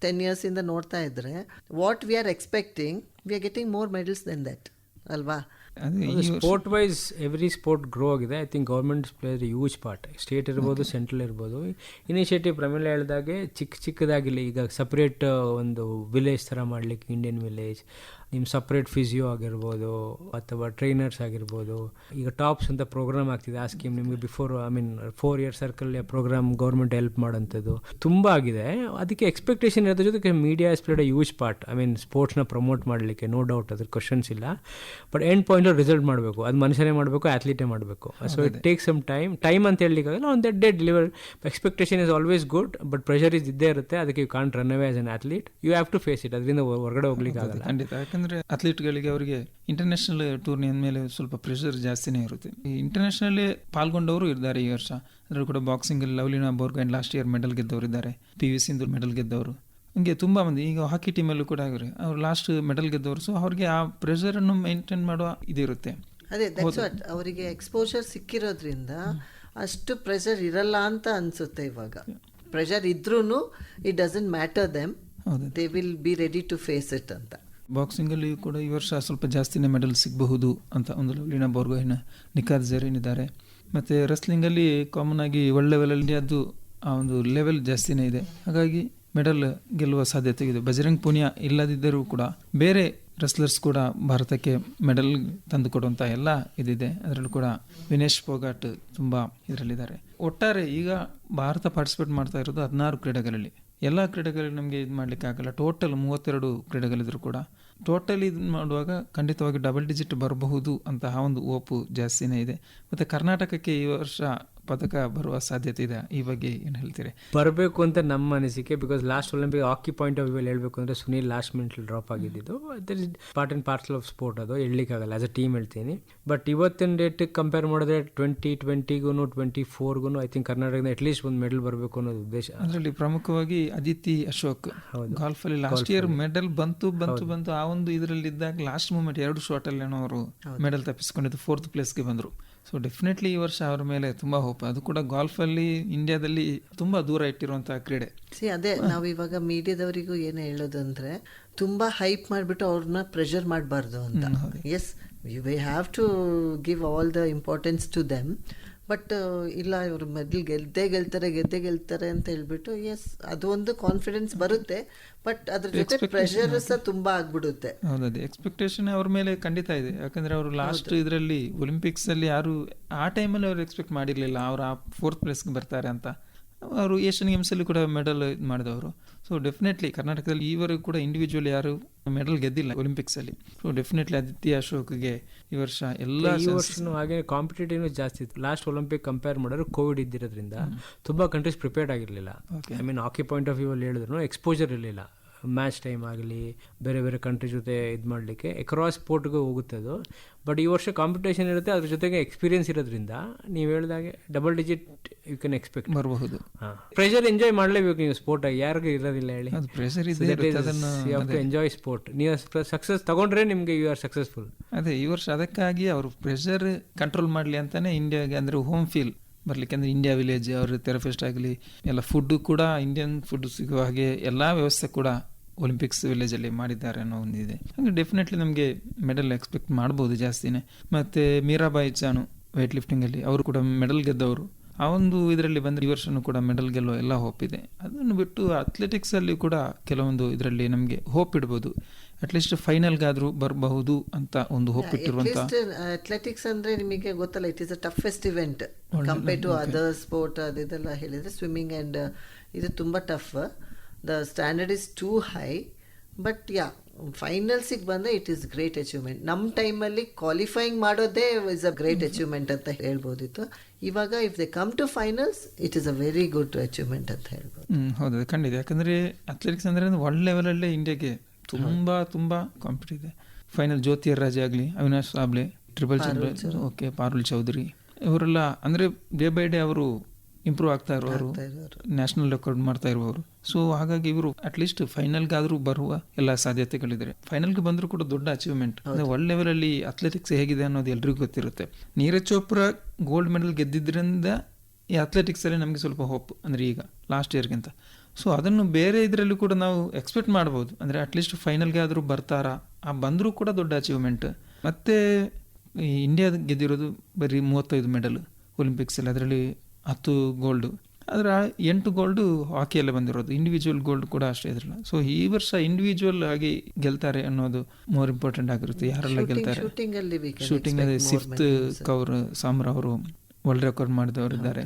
[SPEAKER 3] 10 years ಇಂದ ನೋಡ್ತಾ ಇದ್ರೆ what we are expecting, we are getting more medals than that ಅಲ್ವಾ.
[SPEAKER 4] Sport wise every sport grow ಆಗಿದೆ. I think government plays huge part. State ಇರ್ಬೋದು, ಸೆಂಟ್ರಲ್ ಇರ್ಬೋದು. Initiative ಪ್ರಮೇಲೆ ಹೇಳಿದಾಗೆ ಚಿಕ್ಕದಾಗಿಲ್ಲ. ಈಗ ಸಪ್ರೇಟ್ ಒಂದು ವಿಲೇಜ್ ಥರ ಮಾಡಲಿಕ್ಕೆ ಇಂಡಿಯನ್ ವಿಲೇಜ್, ನಿಮ್ಮ ಸಪ್ರೇಟ್ ಫಿಸಿಯೋ ಆಗಿರ್ಬೋದು ಅಥವಾ ಟ್ರೈನರ್ಸ್ ಆಗಿರ್ಬೋದು. ಈಗ ಟಾಪ್ಸ್ ಅಂತ ಪ್ರೋಗ್ರಾಮ್ ಆಗ್ತಿದೆ. ಆ ಸ್ಕೀಮ್ ನಿಮಗೆ before 4 year circle programme government help ಮಾಡೋಂಥದ್ದು ತುಂಬ ಆಗಿದೆ. ಅದಕ್ಕೆ ಎಕ್ಸ್ಪೆಕ್ಟೇಷನ್ ಇರೋದ್ರ ಜೊತೆಗೆ media is played a huge part. ಸ್ಪೋರ್ಟ್ಸ್ನ ಪ್ರಮೋಟ್ ಮಾಡಲಿಕ್ಕೆ ನೋ ಡೌಟ್, ಅದ್ರ ಕ್ವಶನ್ಸ್ ಇಲ್ಲ. ಬಟ್ ಎಂಡ್ ಪಾಯಿಂಟಲ್ಲಿ ರಿಸಲ್ಟ್ ಮಾಡಬೇಕು. ಅದು ಮನುಷ್ಯನೇ ಮಾಡಬೇಕು, ಅಥ್ಲೀಟೇ ಮಾಡಬೇಕು. So it take some time ಅಂತ ಹೇಳಲಿಕ್ಕಾಗಲ್ಲ. On that day deliver. Expectation is always good, but pressure ಇದ್ದೇ ಇರುತ್ತೆ. ಅದಕ್ಕೆ you can't run away as an athlete. You have to face it. ಅದರಿಂದ ಹೊರಗಡೆ ಹೋಗ್ಲಿಕ್ಕೆ ಆಗಲ್ಲ.
[SPEAKER 2] ಖಂಡಿತ. ಯಾಕಂದರೆ ಅಥ್ಲೀಟ್ಗಳಿಗೆ ಅವರಿಗೆ ಇಂಟರ್ನ್ಯಾಷನಲ್ ಟೂರ್ನಿ ಅಂದಮೇಲೆ ಸ್ವಲ್ಪ ಪ್ರೆಷರ್ ಜಾಸ್ತಿನೇ ಇರುತ್ತೆ. ಈ ಇಂಟರ್ನ್ಯಾಷನಲ್ ಪಾಲ್ಗೊಂಡವರು ಇದ್ದಾರೆ ಈ ವರ್ಷ. ಅದರಲ್ಲೂ ಕೂಡ ಬಾಕ್ಸಿಂಗಲ್ಲಿ Lovlina Borgohain last year medal ಗೆದ್ದವರು ಇದ್ದಾರೆ. PV ಸಿಂಧು ಮೆಡಲ್ ಗೆದ್ದವರು. ಹಂಗೆ ತುಂಬ ಮಂದಿ. ಈಗ ಹಾಕಿ ಟೀಮಲ್ಲೂ ಕೂಡ ಅವರು ಲಾಸ್ಟ್ ಮೆಡಲ್ ಗೆದ್ದವರು. ಸೊ ಅವ್ರಿಗೆ ಆ ಪ್ರೆಷರನ್ನು ಮೇಂಟೈನ್ ಮಾಡುವ ಇದಿರುತ್ತೆ.
[SPEAKER 3] ಅದೇ ಅವರಿಗೆ ಎಕ್ಸ್ಪೋಜರ್ ಸಿಕ್ಕಿರೋದ್ರಿಂದ ಅಷ್ಟು ಪ್ರೆಷರ್ ಇರಲ್ಲ ಅಂತ ಅನ್ಸುತ್ತೆ. ಇವಾಗ ಪ್ರೆಷರ್ ಇದ್ರೂ it doesn't matter them, they will be ready to face it ಅಂತ.
[SPEAKER 2] ಬಾಕ್ಸಿಂಗಲ್ಲಿ ಕೂಡ ಈ ವರ್ಷ ಸ್ವಲ್ಪ ಜಾಸ್ತಿನೇ ಮೆಡಲ್ ಸಿಗಬಹುದು ಅಂತ ಒಂದು ಲವ್ಲಿನಾ ಬೋರ್ಗೊಹೈನ್, ನಿಖಾತ್ ಝರೀನ್ ಇದ್ದಾರೆ. ಮತ್ತು ರೆಸ್ಲಿಂಗಲ್ಲಿ ಕಾಮನ್ ಆಗಿ ವರ್ಲ್ಡ್ ಲೆವೆಲಲ್ಲಿ ಅದು ಆ ಒಂದು ಲೆವೆಲ್ ಜಾಸ್ತಿನೇ ಇದೆ. ಹಾಗಾಗಿ ಮೆಡಲ್ ಗೆಲ್ಲುವ ಸಾಧ್ಯತೆ ಇದೆ. ಬಜರಂಗ್ ಪುನಿಯಾ ಇಲ್ಲದಿದ್ದರೂ ಕೂಡ ಬೇರೆ ರೆಸ್ಲರ್ಸ್ ಕೂಡ ಭಾರತಕ್ಕೆ ಮೆಡಲ್ ತಂದು ಕೊಡುವಂಥ ಎಲ್ಲ ಇದಿದೆ. ಅದರಲ್ಲೂ ಕೂಡ ವಿನೇಶ್ ಫೋಗಾಟ್ ತುಂಬ ಇದರಲ್ಲಿದ್ದಾರೆ. ಒಟ್ಟಾರೆ ಈಗ ಭಾರತ ಪಾರ್ಟಿಸಿಪೇಟ್ ಮಾಡ್ತಾ ಇರೋದು 16 ಕ್ರೀಡೆಗಳಲ್ಲಿ. ಎಲ್ಲ ಕ್ರೀಡೆಗಳಲ್ಲಿ ನಮಗೆ ಇದು ಮಾಡಲಿಕ್ಕೆ ಆಗಲ್ಲ. ಟೋಟಲ್ 32 ಕ್ರೀಡೆಗಳಿದ್ರು ಕೂಡ ಟೋಟಲ್ ಇದು ಮಾಡುವಾಗ ಖಂಡಿತವಾಗಿ ಡಬಲ್ ಡಿಜಿಟ್ ಬರಬಹುದು ಅಂತಹ ಒಂದು ಓಪು ಜಾಸ್ತಿನೇ ಇದೆ. ಮತ್ತು ಕರ್ನಾಟಕಕ್ಕೆ ಈ ವರ್ಷ ಪದಕ ಬರುವ ಸಾಧ್ಯತೆ ಇದೆ. ಈ ಬಗ್ಗೆ ಏನು ಹೇಳ್ತೀರಿ?
[SPEAKER 4] ಬರಬೇಕು ಅಂತ ನಮ್ಮ ಅನಿಸಿಕೆ. Because last Olympic hockey point of view ಹೇಳಬೇಕು ಅಂದರೆ ಸುನೀಲ್ ಲಾಸ್ಟ್ ಮಿನಿಟಲ್ಲಿ ಡ್ರಾಪ್ ಆಗಿದ್ದು that is part and parcel of sport. ಅದು ಹೇಳಲಿಕ್ಕಾಗಲ್ಲ, ಆಸ್ ಅ ಟೀಮ್ ಹೇಳ್ತೀನಿ. ಬಟ್ ಇವತ್ತಿನ ಡೇಟಿಗೆ ಕಂಪೇರ್ ಮಾಡಿದ್ರೆ 2020ಗೂ 24ಗೂ ಐ ಥಿಂಕ್ ಕರ್ನಾಟಕದ ಅಟ್ಲೀಸ್ಟ್ ಒಂದು ಮೆಡಲ್ ಬರಬೇಕು ಅನ್ನೋದು ಉದ್ದೇಶ.
[SPEAKER 2] ಅದರಲ್ಲಿ ಪ್ರಮುಖವಾಗಿ ಅದಿತಿ ಅಶೋಕ್ ಗಾಲ್ಫಲ್ಲಿ ಲಾಸ್ಟ್ ಇಯರ್ ಮೆಡಲ್ ಬಂತು. ಆ ಒಂದು ಇದರಲ್ಲಿ ಇದ್ದಾಗ ಲಾಸ್ಟ್ ಮೂಮೆಂಟ್ 2 ಶಾಟಲ್ಲಿ ಏನೋ ಅವರು ಮೆಡಲ್ ತಪ್ಪಿಸ್ಕೊಂಡಿದ್ದು 4th ಪ್ಲೇಸ್ಗೆ ಬಂದರು. ಸೊ ಡೆಫಿನೆಟ್ಲಿ ಈ ವರ್ಷ ಅವ್ರ ಮೇಲೆ ತುಂಬ ಹೋಪ್. ಅದು ಕೂಡ ಗಾಲ್ಫಲ್ಲಿ ಇಂಡಿಯಾದಲ್ಲಿ ತುಂಬ ದೂರ ಇಟ್ಟಿರುವಂತಹ ಕ್ರೀಡೆ.
[SPEAKER 3] ಅದೇ ನಾವು ಇವಾಗ ಮೀಡಿಯಾದವರಿಗೂ ಏನು ಹೇಳೋದಂದ್ರೆ ತುಂಬ ಹೈಪ್ ಮಾಡಿಬಿಟ್ಟು ಅವ್ರನ್ನ ಪ್ರೆಷರ್ ಮಾಡಬಾರ್ದು ಅಂತ. Yes, we have to give all the importance to them. But ಇಲ್ಲ ಇವರು ಮೆಡಲ್ ಗೆದ್ದೇ ಗೆಲ್ತಾರೆ ಅಂತ ಹೇಳ್ಬಿಟ್ಟು ಎಸ್ ಅದು ಒಂದು ಕಾನ್ಫಿಡೆನ್ಸ್ ಬರುತ್ತೆ. ಬಟ್ ಅದ್ರ ಜೊತೆ ಪ್ರೆಷರ್ ಸಹ ತುಂಬಾ ಆಗ್ಬಿಡುತ್ತೆ.
[SPEAKER 2] ಹೌದದು, ಎಕ್ಸ್ಪೆಕ್ಟೇಷನ್ ಅವ್ರ ಮೇಲೆ ಖಂಡಿತ ಇದೆ. ಯಾಕಂದ್ರೆ ಅವರು ಲಾಸ್ಟ್ ಇದರಲ್ಲಿ ಒಲಿಂಪಿಕ್ಸ್ ಅಲ್ಲಿ ಯಾರು ಆ ಟೈಮಲ್ಲಿ ಅವ್ರು ಎಕ್ಸ್ಪೆಕ್ಟ್ ಮಾಡಿರ್ಲಿಲ್ಲ ಅವರು ಆ 4th ಪ್ಲೇಸ್ಗೆ ಬರ್ತಾರೆ ಅಂತ. ಅವರು ಏಷ್ಯನ್ ಗೇಮ್ಸಲ್ಲಿ ಕೂಡ ಮೆಡಲ್ ಇದು ಮಾಡಿದವರು. ಸೊ ಡೆಫಿನೆಟ್ಲಿ ಕರ್ನಾಟಕದಲ್ಲಿ ಈವರೆಗೂ ಕೂಡ ಇಂಡಿವಿಜುವಲ್ ಯಾರು ಮೆಡಲ್ ಗೆದ್ದಿಲ್ಲ ಒಲಿಂಪಿಕ್ಸಲ್ಲಿ. ಸೊ ಡೆಫಿನೆಟ್ಲಿ ಆದಿತ್ಯ ಅಶೋಕ್ಗೆ ಈ ವರ್ಷ ಎಲ್ಲ
[SPEAKER 4] ಹಾಗೆ ಕಾಂಪಿಟೇಟಿವ್ ಜಾಸ್ತಿ ಇತ್ತು. ಲಾಸ್ಟ್ ಒಲಿಂಪಿಕ್ ಕಂಪೇರ್ ಮಾಡಿದ್ರೆ ಕೋವಿಡ್ ಇದ್ದಿರೋದ್ರಿಂದ ತುಂಬ ಕಂಟ್ರೀಸ್ ಪ್ರಿಪೇರ್ಡ್ ಆಗಿರಲಿಲ್ಲ. I mean hockey point of view ಅಲ್ಲಿ ಹೇಳಿದ್ರು ಎಕ್ಸ್ಪೋಜರ್ ಇರಲಿಲ್ಲ. ಮ್ಯಾಚ್ ಟೈಮ್ ಆಗಲಿ ಬೇರೆ ಕಂಟ್ರಿ ಜೊತೆ ಇದು ಮಾಡಲಿಕ್ಕೆ ಎಕ್ರಾಸ್ ಸ್ಪೋರ್ಟ್ಗೆ ಹೋಗುತ್ತೆ ಅದು. ಬಟ್ ಈ ವರ್ಷ ಕಾಂಪಿಟೇಷನ್ ಇರುತ್ತೆ, ಅದ್ರ ಜೊತೆಗೆ ಎಕ್ಸ್ಪೀರಿಯನ್ಸ್ ಇರೋದ್ರಿಂದ ನೀವು ಹೇಳಿದಾಗೆ double digit you can expect
[SPEAKER 2] ಬರಬಹುದು.
[SPEAKER 4] ಪ್ರೆಷರ್ ಎಂಜಾಯ್ ಮಾಡಲೇಬೇಕು ನೀವು ಸ್ಪೋರ್ಟ್ ಆಗಿ, ಯಾರಿಗೂ ಇರೋದಿಲ್ಲ ಹೇಳಿ. Enjoy sport. ನೀವು ಸಕ್ಸಸ್ ತಗೊಂಡ್ರೆ ನಿಮಗೆ ಯು ಆರ್ ಸಕ್ಸಸ್ಫುಲ್.
[SPEAKER 2] ಅದೇ ಈ ವರ್ಷ ಅದಕ್ಕಾಗಿ ಅವರು ಪ್ರೆಷರ್ ಕಂಟ್ರೋಲ್ ಮಾಡಲಿ ಅಂತಾನೆ ಇಂಡಿಯಾಗೆ ಅಂದರೆ ಹೋಮ್ ಫೀಲ್ ಬರ್ಲಿಕ್ಕೆ, ಅಂದರೆ ಇಂಡಿಯಾ ವಿಲೇಜ್ ಅವ್ರ ಥೆರಪಿಸ್ಟ್ ಆಗಲಿ ಎಲ್ಲ ಫುಡ್ಡು ಕೂಡ ಇಂಡಿಯನ್ ಫುಡ್ ಸಿಗುವ ಹಾಗೆ ಎಲ್ಲ ವ್ಯವಸ್ಥೆ ಕೂಡ ಒಲಿಂಪಿಕ್ಸ್ ವಿಲೇಜಲ್ಲಿ ಮಾಡಿದ್ದಾರೆ ಅನ್ನೋ ಒಂದಿದೆ. ಹಾಗೆ ಡೆಫಿನೆಟ್ಲಿ ನಮಗೆ ಮೆಡಲ್ ಎಕ್ಸ್ಪೆಕ್ಟ್ ಮಾಡ್ಬೋದು ಜಾಸ್ತಿನೇ. ಮತ್ತು ಮೀರಾಬಾಯಿ ಚಾನು weight ಲಿಫ್ಟಿಂಗಲ್ಲಿ ಅವರು ಕೂಡ ಮೆಡಲ್ ಗೆದ್ದವರು. ಆ ಒಂದು ಇದರಲ್ಲಿ ಬಂದರೆ ಈ ವರ್ಷನೂ ಕೂಡ ಮೆಡಲ್ ಗೆಲ್ಲೋ ಎಲ್ಲ ಹೋಪ್ ಇದೆ. ಅದನ್ನು ಬಿಟ್ಟು ಅಥ್ಲೆಟಿಕ್ಸಲ್ಲಿ ಕೂಡ ಕೆಲವೊಂದು ಇದರಲ್ಲಿ ನಮಗೆ ಹೋಪ್ ಇಡ್ಬೋದು. ಅಟ್ಲೀಸ್ಟ್ ಫೈನಲ್ಗಾದರೂ ಬರಬಹುದು ಅಂತ ಒಂದು ಹೋಪ್ ಇಟ್ಟಿರುವಂಥ.
[SPEAKER 3] ಅಥ್ಲೆಟಿಕ್ಸ್ ಅಂದರೆ ನಿಮಗೆ ಗೊತ್ತಲ್ಲ, it is a toughest event compare to other sport. ಅದೆಲ್ಲ ಹೇಳಿದರೆ ಸ್ವಿಮ್ಮಿಂಗ್ ಆ್ಯಂಡ್ ಇದು ತುಂಬ tough. The standard is two high. But ಫೈನಲ್ಸಿಗೆ ಬಂದರೆ ಇಟ್ ಈಸ್ ಗ್ರೇಟ್ ಅಚೀವ್ಮೆಂಟ್. ನಮ್ಮ ಟೈಮಲ್ಲಿ ಕ್ವಾಲಿಫೈಯಿಂಗ್ ಮಾಡೋದೇ ಇಸ್ ಅ ಗ್ರೇಟ್ ಅಚೀವ್ಮೆಂಟ್ ಅಂತ ಹೇಳ್ಬೋದಿತ್ತು. ಇವಾಗ if they come to finals it is a very good achievement ಅಂತ ಹೇಳ್ಬೋದು.
[SPEAKER 2] ಹೌದು, ಖಂಡಿತ. ಯಾಕಂದರೆ ಅಥ್ಲೆಟಿಕ್ಸ್ ಅಂದರೆ ವರ್ಲ್ಡ್ ಲೆವೆಲಲ್ಲೇ ಇಂಡಿಯಾಗೆ ತುಂಬ ಕಾಂಪಿಟ್ ಇದೆ. ಫೈನಲ್ ಜ್ಯೋತಿ ರಾಜೆ ಆಗಲಿ, ಅವಿನಾಶ್ ಸಾಬ್ಲೆ, ಟ್ರಿಬಲ್ ಚಂದ್ರ, ಪಾರುಲ್ ಚೌಧರಿ ಇವರೆಲ್ಲ ಅಂದರೆ ಡೇ ಬೈ ಡೇ ಅವರು ಇಂಪ್ರೂವ್ ಆಗ್ತಾ ಇರೋರು, ನ್ಯಾಷನಲ್ ರೆಕಾರ್ಡ್ ಮಾಡ್ತಾ ಇರುವವರು. ಸೊ ಹಾಗಾಗಿ ಇವರು ಅಟ್ಲೀಸ್ಟ್ ಫೈನಲ್ಗಾದರೂ ಬರುವ ಎಲ್ಲ ಸಾಧ್ಯತೆಗಳಿದೆ. ಫೈನಲ್ಗೆ ಬಂದರೂ ಕೂಡ ದೊಡ್ಡ ಅಚೀವ್ಮೆಂಟ್. ಅಂದರೆ ವರ್ಲ್ಡ್ ಲೆವೆಲಲ್ಲಿ ಅಥ್ಲೆಟಿಕ್ಸ್ ಹೇಗಿದೆ ಅನ್ನೋದು ಎಲ್ರಿಗೂ ಗೊತ್ತಿರುತ್ತೆ. ನೀರಜ್ ಚೋಪ್ರಾ ಗೋಲ್ಡ್ ಮೆಡಲ್ ಗೆದ್ದಿದ್ದರಿಂದ ಈ ಅಥ್ಲೆಟಿಕ್ಸಲ್ಲಿ ನಮಗೆ ಸ್ವಲ್ಪ ಹೋಪ್, ಅಂದರೆ ಈಗ ಲಾಸ್ಟ್ ಇಯರ್ಗಿಂತ. ಸೊ ಅದನ್ನು ಬೇರೆ ಇದರಲ್ಲೂ ಕೂಡ ನಾವು ಎಕ್ಸ್ಪೆಕ್ಟ್ ಮಾಡ್ಬೋದು. ಅಂದರೆ ಅಟ್ಲೀಸ್ಟ್ ಫೈನಲ್ಗೆ ಆದರೂ ಬರ್ತಾರಾ, ಆ ಬಂದರೂ ಕೂಡ ದೊಡ್ಡ ಅಚೀವ್ಮೆಂಟ್. ಮತ್ತು ಈ ಇಂಡಿಯಾ ಗೆದ್ದಿರೋದು ಬರೀ 35 ಮೆಡಲ್ ಒಲಿಂಪಿಕ್ಸಲ್ಲಿ, ಅದರಲ್ಲಿ 10 ಗೋಲ್ಡು, ಅದರ 8 ಗೋಲ್ಡು ಹಾಕಿಯಲ್ಲೇ ಬಂದಿರೋದು. ಇಂಡಿವಿಜುವಲ್ ಗೋಲ್ಡ್ ಕೂಡ ಅಷ್ಟೇ ಇದ್ರಲ್ಲ. ಸೊ ಈ ವರ್ಷ ಇಂಡಿವಿಜುವಲ್ ಆಗಿ ಗೆಲ್ತಾರೆ ಅನ್ನೋದು ಮೋರ್ ಇಂಪಾರ್ಟೆಂಟ್ ಆಗಿರುತ್ತೆ. ಯಾರೆಲ್ಲ ಗೆಲ್ತಾರೆ ಶೂಟಿಂಗ್ ಅಲ್ಲಿ 5th ಕೌರ್ ಸಾಮ್ರಾ ಅವರು ವರ್ಲ್ಡ್ ರೆಕಾರ್ಡ್ ಮಾಡಿದವರು ಇದ್ದಾರೆ.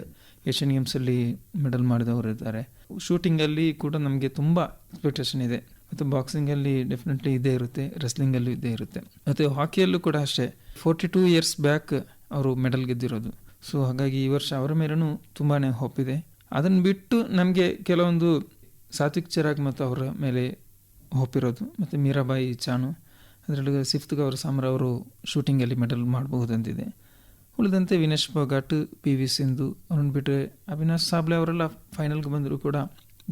[SPEAKER 2] ಏಷ್ಯನ್ ಗೇಮ್ಸಲ್ಲಿ ಮೆಡಲ್ ಮಾಡಿದವರು ಇದ್ದಾರೆ. ಶೂಟಿಂಗಲ್ಲಿ ಕೂಡ ನಮಗೆ ತುಂಬ ಎಕ್ಸ್ಪೆಕ್ಟೇಷನ್ ಇದೆ. ಮತ್ತು ಬಾಕ್ಸಿಂಗಲ್ಲಿ ಡೆಫಿನೆಟ್ಲಿ ಇದೇ ಇರುತ್ತೆ, ರೆಸ್ಲಿಂಗಲ್ಲೂ ಇದೇ ಇರುತ್ತೆ. ಮತ್ತು ಹಾಕಿಯಲ್ಲೂ ಕೂಡ ಅಷ್ಟೇ 42 ಇಯರ್ಸ್ ಬ್ಯಾಕ್ ಅವರು ಮೆಡಲ್ ಗೆದ್ದಿರೋದು. ಸೊ ಹಾಗಾಗಿ ಈ ವರ್ಷ ಅವರ ಮೇಲೂ ತುಂಬಾ ಹೋಪ್ ಇದೆ. ಅದನ್ನು ಬಿಟ್ಟು ನಮಗೆ ಕೆಲವೊಂದು ಸಾತ್ವಿಕ್ ಚಿರಾಗ್ ಮತ್ತು ಅವರ ಮೇಲೆ ಹೋಪ್ ಇರೋದು. ಮತ್ತು ಮೀರಾಬಾಯಿ ಚಾನು, ಅದರಲ್ಲಿ 5th ಕೌರ್ ಸಾಮ್ರಾ ಅವರು ಶೂಟಿಂಗಲ್ಲಿ ಮೆಡಲ್ ಮಾಡಬಹುದಂತಿದೆ. ಉಳಿದಂತೆ ವಿನೇಶ್ ಫೋಗಾಟ್, PV ಸಿಂಧು ಅವ್ರನ್ನ ಬಿಟ್ಟರೆ ಅವಿನಾಶ್ ಸಾಬ್ಲೆ ಅವರೆಲ್ಲ ಫೈನಲ್ಗೆ ಬಂದರೂ ಕೂಡ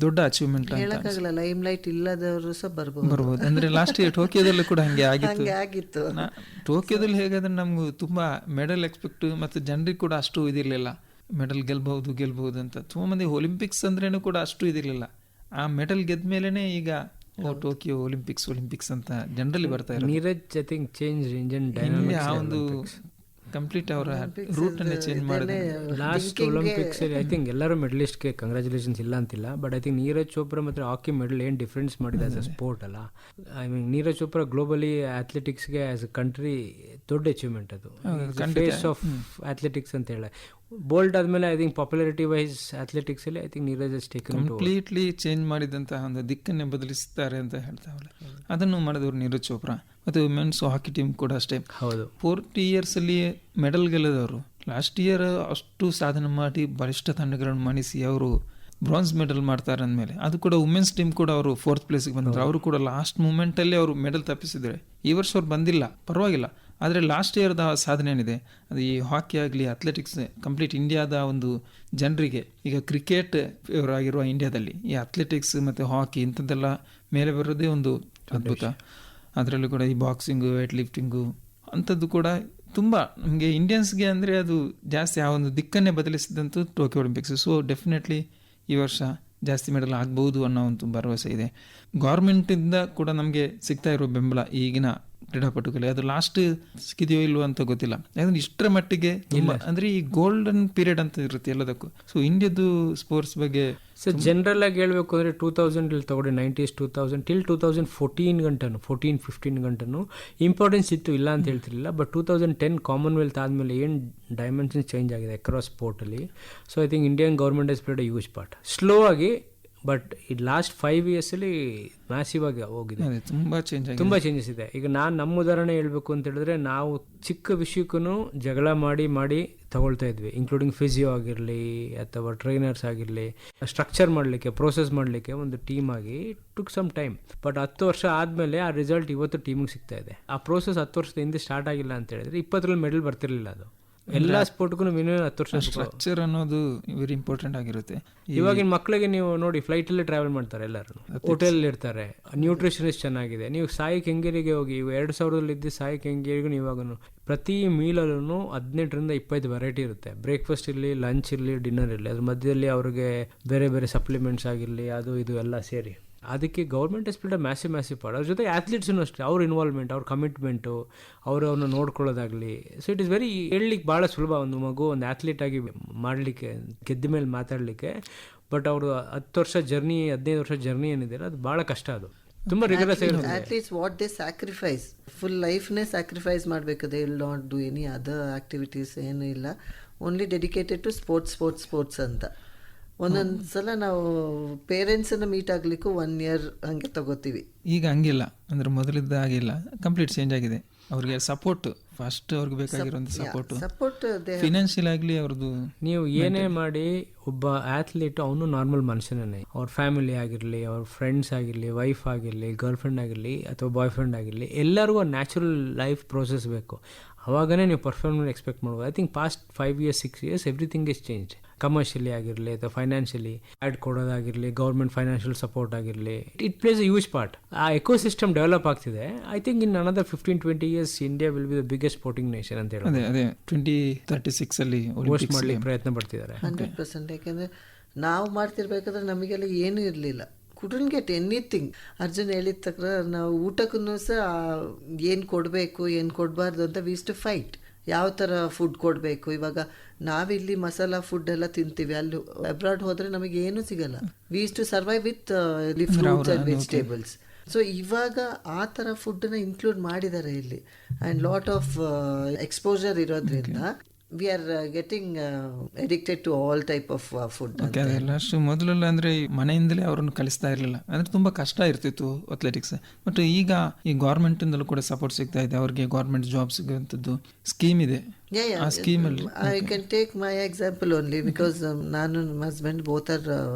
[SPEAKER 2] ದೊಡ್ಡ ಅಚೀವ್ಮೆಂಟ್
[SPEAKER 3] ಹೇಳಕ್ಕಾಗಲ್ಲ. ಲೈಮ್ ಲೈಟ್ ಇಲ್ಲದವರು ಸಹ ಬರ್ಬೋದು.
[SPEAKER 2] ಅಂದರೆ ಲಾಸ್ಟ್ ಇಯರ್ ಟೋಕಿಯೋದಲ್ಲೂ ಕೂಡ ಹಾಗೆ ಆಗಿತ್ತು. ಟೋಕಿಯೋದಲ್ಲಿ ಹೇಗಾದ್ರೆ ನಮ್ಗೆ ತುಂಬ ಮೆಡಲ್ ಎಕ್ಸ್ಪೆಕ್ಟ್, ಮತ್ತು ಜನರಿಗೆ ಕೂಡ ಅಷ್ಟು ಇದಿರಲಿಲ್ಲ, ಮೆಡಲ್ ಗೆಲ್ಬಹುದು ಅಂತ. ತುಂಬ ಮಂದಿ ಒಲಿಂಪಿಕ್ಸ್ ಅಂದ್ರೇನು ಕೂಡ ಅಷ್ಟು ಇದಿರಲಿಲ್ಲ. ಆ ಮೆಡಲ್ ಗೆದ್ದ ಮೇಲೇ ಈಗ ಟೋಕಿಯೋ ಒಲಿಂಪಿಕ್ಸ್ ಅಂತ ಜನರಲ್ಲಿ ಬರ್ತಾ ಇರೋದು.
[SPEAKER 4] Neeraj I think change Indian dynamics.
[SPEAKER 2] ಆ ಒಂದು ಕಂಪ್ಲೀಟ್ ಅವರ ರೂಟ್ ಅನ್ನೇ ಚೇಂಜ್ ಮಾಡಿದೆ.
[SPEAKER 4] ಲಾಸ್ಟ್ ಒಲಿಂಪಿಕ್ಸ್ ಐ ಥಿಂಕ್ ಎಲ್ಲರೂ ಮೆಡಲಿಸ್ಟ್ಗೆ ಕಂಗ್ರ್ಯಾಚುಲೇಷನ್ಸ್ ಇಲ್ಲ ಅಂತಿಲ್ಲ, but I think Neeraj Chopra ಮತ್ತು ಹಾಕಿ ಮೆಡಲ್ ಏನು ಡಿಫ್ರೆನ್ಸ್ ಮಾಡಿದೆ ಆಸ್ ಅ ಸ್ಪೋರ್ಟ್ ಅಲ್ಲ. I mean Neeraj Chopra globally ಅಥ್ಲೆಟಿಕ್ಸ್ಗೆ ಆಸ್ ಅ ಕಂಟ್ರಿ ದೊಡ್ಡ ಅಚೀವ್ಮೆಂಟ್ ಅದು, ಫೇಸ್ ಆಫ್ ಅಥ್ಲೆಟಿಕ್ಸ್ ಅಂತ ಹೇಳಿ. ಬೋಲ್ಟ್ ಆದಮೇಲೆ I think popularity wise athletics ಅಲ್ಲಿ I think Neeraj has taken
[SPEAKER 2] completely change ಮಾಡಿದಂತಹ ಒಂದು ದಿಕ್ಕನ್ನೇ ಬದಲಿಸ್ತಾರೆ ಅಂತ ಹೇಳ್ತಾವಲ್ಲ, ಅದನ್ನು ಮಾಡಿದವರು ನೀರಜ್ ಚೋಪ್ರಾ. ಮತ್ತು ವುಮೆನ್ಸ್ ಹಾಕಿ ಟೀಮ್ ಕೂಡ ಅಷ್ಟೇ.
[SPEAKER 4] ಹೌದು,
[SPEAKER 2] 40 years ಅಲ್ಲಿ ಮೆಡಲ್ ಗೆಲ್ಲದವರು ಲಾಸ್ಟ್ ಇಯರ್ ಅಷ್ಟು ಸಾಧನೆ ಮಾಡಿ ಬಲಿಷ್ಠ ತಂಡಗಳನ್ನು ಮಣಿಸಿ ಅವರು ಬ್ರಾನ್ಸ್ ಮೆಡಲ್ ಮಾಡ್ತಾರೆ ಅಂದಮೇಲೆ, ಅದು ಕೂಡ ವುಮೆನ್ಸ್ ಟೀಮ್ ಕೂಡ ಅವರು 4th ಪ್ಲೇಸ್ಗೆ ಬಂದರು. ಅವರು ಕೂಡ ಲಾಸ್ಟ್ ಮೂಮೆಂಟಲ್ಲಿ ಅವರು ಮೆಡಲ್ ತಪ್ಪಿಸಿದ್ದಾರೆ. ಈ ವರ್ಷ ಅವ್ರು ಬಂದಿಲ್ಲ, ಪರವಾಗಿಲ್ಲ. ಆದರೆ ಲಾಸ್ಟ್ ಇಯರ್ದ ಸಾಧನೆ ಏನಿದೆ ಅದು ಈ ಹಾಕಿ ಆಗಲಿ ಅಥ್ಲೆಟಿಕ್ಸ್ ಕಂಪ್ಲೀಟ್ ಇಂಡಿಯಾದ ಒಂದು ಜನರಿಗೆ, ಈಗ ಕ್ರಿಕೆಟ್ ಫೇವರ್ ಆಗಿರುವ ಇಂಡಿಯಾದಲ್ಲಿ ಈ ಅಥ್ಲೆಟಿಕ್ಸ್ ಮತ್ತು ಹಾಕಿ ಇಂಥದ್ದೆಲ್ಲ ಮೇಲೆ ಬರೋದೇ ಒಂದು ಅದ್ಭುತ. ಅದರಲ್ಲೂ ಕೂಡ ಈ ಬಾಕ್ಸಿಂಗು, ವೇಟ್ ಲಿಫ್ಟಿಂಗು ಅಂಥದ್ದು ಕೂಡ ತುಂಬ ನಮಗೆ ಇಂಡಿಯನ್ಸ್ಗೆ ಅಂದರೆ ಅದು ಜಾಸ್ತಿ ಆ ಒಂದು ದಿಕ್ಕನ್ನೇ ಬದಲಿಸಿದಂತೂ ಟೋಕಿಯೋ ಒಲಿಂಪಿಕ್ಸ್. ಸೊ ಡೆಫಿನೆಟ್ಲಿ ಈ ವರ್ಷ ಜಾಸ್ತಿ ಮೆಡಲ್ ಆಗ್ಬೋದು ಅನ್ನೋ ಒಂದು ಭರವಸೆ ಇದೆ. ಗೌರ್ಮೆಂಟಿಂದ ಕೂಡ ನಮಗೆ ಸಿಗ್ತಾ ಇರೋ ಬೆಂಬಲ ಈಗಿನ ಕ್ರೀಡಾಪಟುಗಳಿಗೆ ಅದು ಲಾಸ್ಟ್ ಸಿಕ್ಕಿದೆಯೋ ಇಲ್ವೋ ಅಂತ ಗೊತ್ತಿಲ್ಲ. ಯಾಕಂದ್ರೆ ಇಷ್ಟರ ಮಟ್ಟಿಗೆ ತುಂಬ ಅಂದರೆ ಈ ಗೋಲ್ಡನ್ ಪೀರಿಯಡ್ ಅಂತ ಇರುತ್ತೆ ಎಲ್ಲದಕ್ಕೂ. ಸೊ ಇಂಡಿಯಾದು ಸ್ಪೋರ್ಟ್ಸ್ ಬಗ್ಗೆ
[SPEAKER 4] ಸರ್ ಜನರಲ್ ಆಗಿ ಹೇಳ್ಬೇಕು ಅಂದರೆ 2000 ತಗೊಳ್ಳಿ, 90s 2000 ಟಿಲ್ 2014 ಗಂಟನು 14-15 ಗಂಟನು ಇಂಪಾರ್ಟೆನ್ಸ್ ಇತ್ತು, ಇಲ್ಲ ಅಂತ ಹೇಳ್ತಿರ್ಲಿಲ್ಲ. ಬಟ್ 2010 ಕಾಮನ್ವೆಲ್ತ್ ಆದಮೇಲೆ ಏನು ಡೈಮೆನ್ಷನ್ಸ್ ಚೇಂಜ್ ಆಗಿದೆ ಅಕ್ರಾಸ್ ಸ್ಪೋರ್ಟಲ್ಲಿ. So I think Indian government has played a huge part. Slow ಆಗಿ, ಬಟ್ ಈ ಲಾಸ್ಟ್ 5 years ಮ್ಯಾಸಿವ್ ಆಗಿ ಹೋಗಿದೆ, ತುಂಬ ಚೇಂಜಸ್ ಇದೆ. ಈಗ ನಮ್ಮ ಉದಾಹರಣೆ ಹೇಳ್ಬೇಕು ಅಂತ ಹೇಳಿದ್ರೆ, ನಾವು ಚಿಕ್ಕ ವಿಷಯಕ್ಕೂ ಜಗಳ ಮಾಡಿ ತಗೊಳ್ತಾ ಇದ್ವಿ, ಇನ್ಕ್ಲೂಡಿಂಗ್ ಫಿಸಿಯೋ ಆಗಿರಲಿ ಅಥವಾ ಟ್ರೈನರ್ಸ್ ಆಗಿರಲಿ. ಸ್ಟ್ರಕ್ಚರ್ ಮಾಡಲಿಕ್ಕೆ, ಪ್ರೋಸೆಸ್ ಮಾಡಲಿಕ್ಕೆ ಒಂದು ಟೀಮ್ ಆಗಿ ಟುಕ್ ಸಮ್ ಟೈಮ್. ಬಟ್ 10 ವರ್ಷ ಆದಮೇಲೆ ಆ ರಿಸಲ್ಟ್ ಇವತ್ತು ಟೀಮಿಗೆ ಸಿಗ್ತಾ ಇದೆ. ಆ ಪ್ರೋಸೆಸ್ 10 ವರ್ಷದ ಹಿಂದೆ ಸ್ಟಾರ್ಟ್ ಆಗಿಲ್ಲ ಅಂತ ಹೇಳಿದ್ರೆ 20 ಮೆಡಲ್ ಬರ್ತಿರ್ಲಿಲ್ಲ. ಅದು ಎಲ್ಲ ಸ್ಪೋರ್ಟ್ಗೂ ಮಿನಿಮಮ್ 10 ವರ್ಷ.
[SPEAKER 2] ಸ್ಟ್ರಕ್ಚರ್ ಅನ್ನೋದು ವೆರಿ ಇಂಪಾರ್ಟೆಂಟ್ ಆಗಿರುತ್ತೆ.
[SPEAKER 4] ಇವಾಗಿನ ಮಕ್ಕಳಿಗೆ ನೀವು ನೋಡಿ, ಫ್ಲೈಟಲ್ಲಿ ಟ್ರಾವೆಲ್ ಮಾಡ್ತಾರೆ, ಎಲ್ಲರೂ ಹೋಟೆಲ್ ಇರ್ತಾರೆ, ನ್ಯೂಟ್ರಿಷನಿಸ್ಟ್ ಚೆನ್ನಾಗಿದೆ. ನೀವು ಸಾಯಿ ಕೆಂಗೇರಿಗೆ ಹೋಗಿ, 2000 ಇದ್ದು ಸಾಯಿ ಕೆಂಗೇರಿಗೂ ಇವಾಗೂ ಪ್ರತಿ ಮೀಲಲ್ಲೂ 18 to 20 ವೆರೈಟಿ ಇರುತ್ತೆ. ಬ್ರೇಕ್ಫಾಸ್ಟ್ ಇರಲಿ, ಲಂಚ್ ಇರಲಿ, ಡಿನ್ನರ್ ಇರಲಿ, ಅದ್ರ ಮಧ್ಯದಲ್ಲಿ ಅವ್ರಿಗೆ ಬೇರೆ ಬೇರೆ ಸಪ್ಲಿಮೆಂಟ್ಸ್ ಆಗಿರಲಿ, ಅದು ಇದು ಎಲ್ಲ ಸೇರಿ. ಅದಕ್ಕೆ government has played a massive part. ಅದ್ರ ಜೊತೆ ಆ್ಯಥ್ಲೀಟ್ಸೂ ಅಷ್ಟೇ, ಅವ್ರ ಇನ್ವಾಲ್ವ್ಮೆಂಟ್, ಅವ್ರ ಕಮಿಟ್ಮೆಂಟು, ಅವ್ರನ್ನ ನೋಡ್ಕೊಳ್ಳೋದಾಗಲಿ. ಸೊ ಇಟ್ ಇಸ್ ವೆರಿ ಹೇಳಲಿಕ್ಕೆ ಭಾಳ ಸುಲಭ ಒಂದು ಮಗು ಒಂದು ಆ್ಯಥ್ಲೀಟ್ ಆಗಿ ಮಾಡಲಿಕ್ಕೆ, ಗೆದ್ದ ಮೇಲೆ ಮಾತಾಡಲಿಕ್ಕೆ. ಬಟ್ ಅವರು 10 ವರ್ಷ ಜರ್ನಿ, 15 ವರ್ಷ ಜರ್ನಿ ಏನಿದೆ ಅದು ಭಾಳ ಕಷ್ಟ. ಅದು ತುಂಬ ರಿಗರಸ್ ಆಗಿರುತ್ತೆ.
[SPEAKER 3] At least what they sacrifice, full ಲೈಫ್ನೇ ಸ್ಯಾಕ್ರಿಫೈಸ್ ಮಾಡಬೇಕು. They will not do any other activities, ಏನೂ ಇಲ್ಲ. ಓನ್ಲಿ ಡೆಡಿಕೇಟೆಡ್ ಟು ಸ್ಪೋರ್ಟ್ಸ್ ಅಂತ. ಒಂದೊಂದು ಸಲ ನಾವು ಪೇರೆಂಟ್ಸನ್ನು ಮೀಟ್ ಆಗಲಿಕ್ಕೂ 1 year ಹಂಗೆ ತಗೋತೀವಿ.
[SPEAKER 2] ಈಗ ಹಂಗಿಲ್ಲ, ಅಂದರೆ ಮೊದಲಿದ್ದ ಆಗಿಲ್ಲ, ಕಂಪ್ಲೀಟ್ ಚೇಂಜ್ ಆಗಿದೆ. ಅವ್ರಿಗೆ ಸಪೋರ್ಟ್, ಫಸ್ಟ್ ಅವ್ರಿಗೆ ಬೇಕಾಗಿರೋಂಥ ಸಪೋರ್ಟ್ ಫಿನಾನ್ಷಿಯಲ್ ಆಗಲಿ ಅವ್ರದ್ದು.
[SPEAKER 4] ನೀವು ಏನೇ ಮಾಡಿ ಒಬ್ಬ ಆ್ಯಥ್ಲೀಟ್ ಅವನು ನಾರ್ಮಲ್ ಮನುಷ್ಯನೇ. ಅವ್ರ ಫ್ಯಾಮಿಲಿ ಆಗಿರಲಿ, ಅವ್ರ ಫ್ರೆಂಡ್ಸ್ ಆಗಿರಲಿ, ವೈಫ್ ಆಗಿರಲಿ, ಗರ್ಲ್ ಫ್ರೆಂಡ್ ಆಗಿರಲಿ ಅಥವಾ ಬಾಯ್ ಫ್ರೆಂಡ್ ಆಗಿರಲಿ, ಎಲ್ಲರಿಗೂ ನ್ಯಾಚುರಲ್ ಲೈಫ್ ಪ್ರೋಸೆಸ್ ಬೇಕು. ಅವಾಗನೇ ನೀವು ಪರ್ಫಾರ್ಮೆನ್ಸ್ ಎಕ್ಸ್ಪೆಕ್ಟ್ ಮಾಡ್ಬೋದು. I think past 5 years 6 years everything is change. Commercially ಆಗಿರಲಿ ಅಥವಾ ಫೈನಾನ್ಷಿಯಲಿ ಆ್ಯಡ್ ಕೊಡೋದಾಗಿರಲಿ, ಗೌರ್ಮೆಂಟ್ ಫೈನಾನ್ಷಿಯಲ್ ಸಪೋರ್ಟ್ ಆಗಿರಲಿ, it plays a huge part. ಆ ಎಕೋಸಿಸ್ಟಮ್ ಡೆವಲಪ್ ಆಗ್ತಿದೆ. I think in another 15-20 years India will be the biggest sporting nation ಅಂತ ಹೇಳಿ.
[SPEAKER 2] ಅದೇ 2036 ಅಲ್ಲಿ
[SPEAKER 4] ಹೋಸ್ಟ್ ಮಾಡಲಿಕ್ಕೆ ಪ್ರಯತ್ನ ಪಡ್ತಿದ್ದಾರೆ.
[SPEAKER 3] 100%. ಯಾಕೆಂದರೆ ನಾವು ಮಾಡ್ತಿರ್ಬೇಕಾದ್ರೆ ನಮಗೆಲ್ಲ ಏನೂ ಇರಲಿಲ್ಲ. Couldn't get anything. ಅರ್ಜುನ್ ಹೇಳಿದ ತಕ್ಕ ನಾವು ಊಟಕ್ಕೂ ಸಹ ಏನು ಕೊಡಬೇಕು, ಏನು ಕೊಡಬಾರ್ದು ಅಂತ ವಿ ಯೂಸ್ ಟು ಫೈಟ್. ಯಾವ ಥರ ಫುಡ್ ಕೊಡಬೇಕು. ಇವಾಗ ನಾವಿಲ್ಲಿ ಮಸಾಲ ಫುಡ್ ಎಲ್ಲ ತಿಂತೀವಿ, ಅಲ್ಲಿ ಅಬ್ರಾಡ್ ಹೋದರೆ ನಮಗೆ ಏನೂ ಸಿಗಲ್ಲ. We use to survive with fruits and vegetables. So ಇವಾಗ ಆ ಥರ ಫುಡ್ಡನ್ನ ಇನ್ಕ್ಲೂಡ್ ಮಾಡಿದ್ದಾರೆ ಇಲ್ಲಿ. ಆ್ಯಂಡ್ ಲಾಟ್ ಆಫ್ ಎಕ್ಸ್ಪೋಜರ್ ಇರೋದ್ರಿಂದ we are getting addicted to all type of food.
[SPEAKER 2] ಅಷ್ಟು ಮೊದಲೆಲ್ಲ ಅಂದರೆ ಮನೆಯಿಂದಲೇ ಅವ್ರನ್ನ ಕಲಿಸ್ತಾ ಇರಲಿಲ್ಲ, ಅಂದರೆ ತುಂಬ ಕಷ್ಟ ಇರ್ತಿತ್ತು ಅಥ್ಲೆಟಿಕ್ಸ್. ಬಟ್ ಈಗ ಈ ಗೌರ್ಮೆಂಟಿಂದಲೂ ಕೂಡ ಸಪೋರ್ಟ್ ಸಿಗ್ತಾ ಇದೆ ಅವ್ರಿಗೆ. ಗೌರ್ಮೆಂಟ್ ಜಾಬ್ ಸಿಗುವಂಥದ್ದು ಸ್ಕೀಮ್ ಇದೆ. ಆ ಸ್ಕೀಮಲ್ಲಿ
[SPEAKER 3] I can take my example only because ನಾನು ನಮ್ಮ husband both are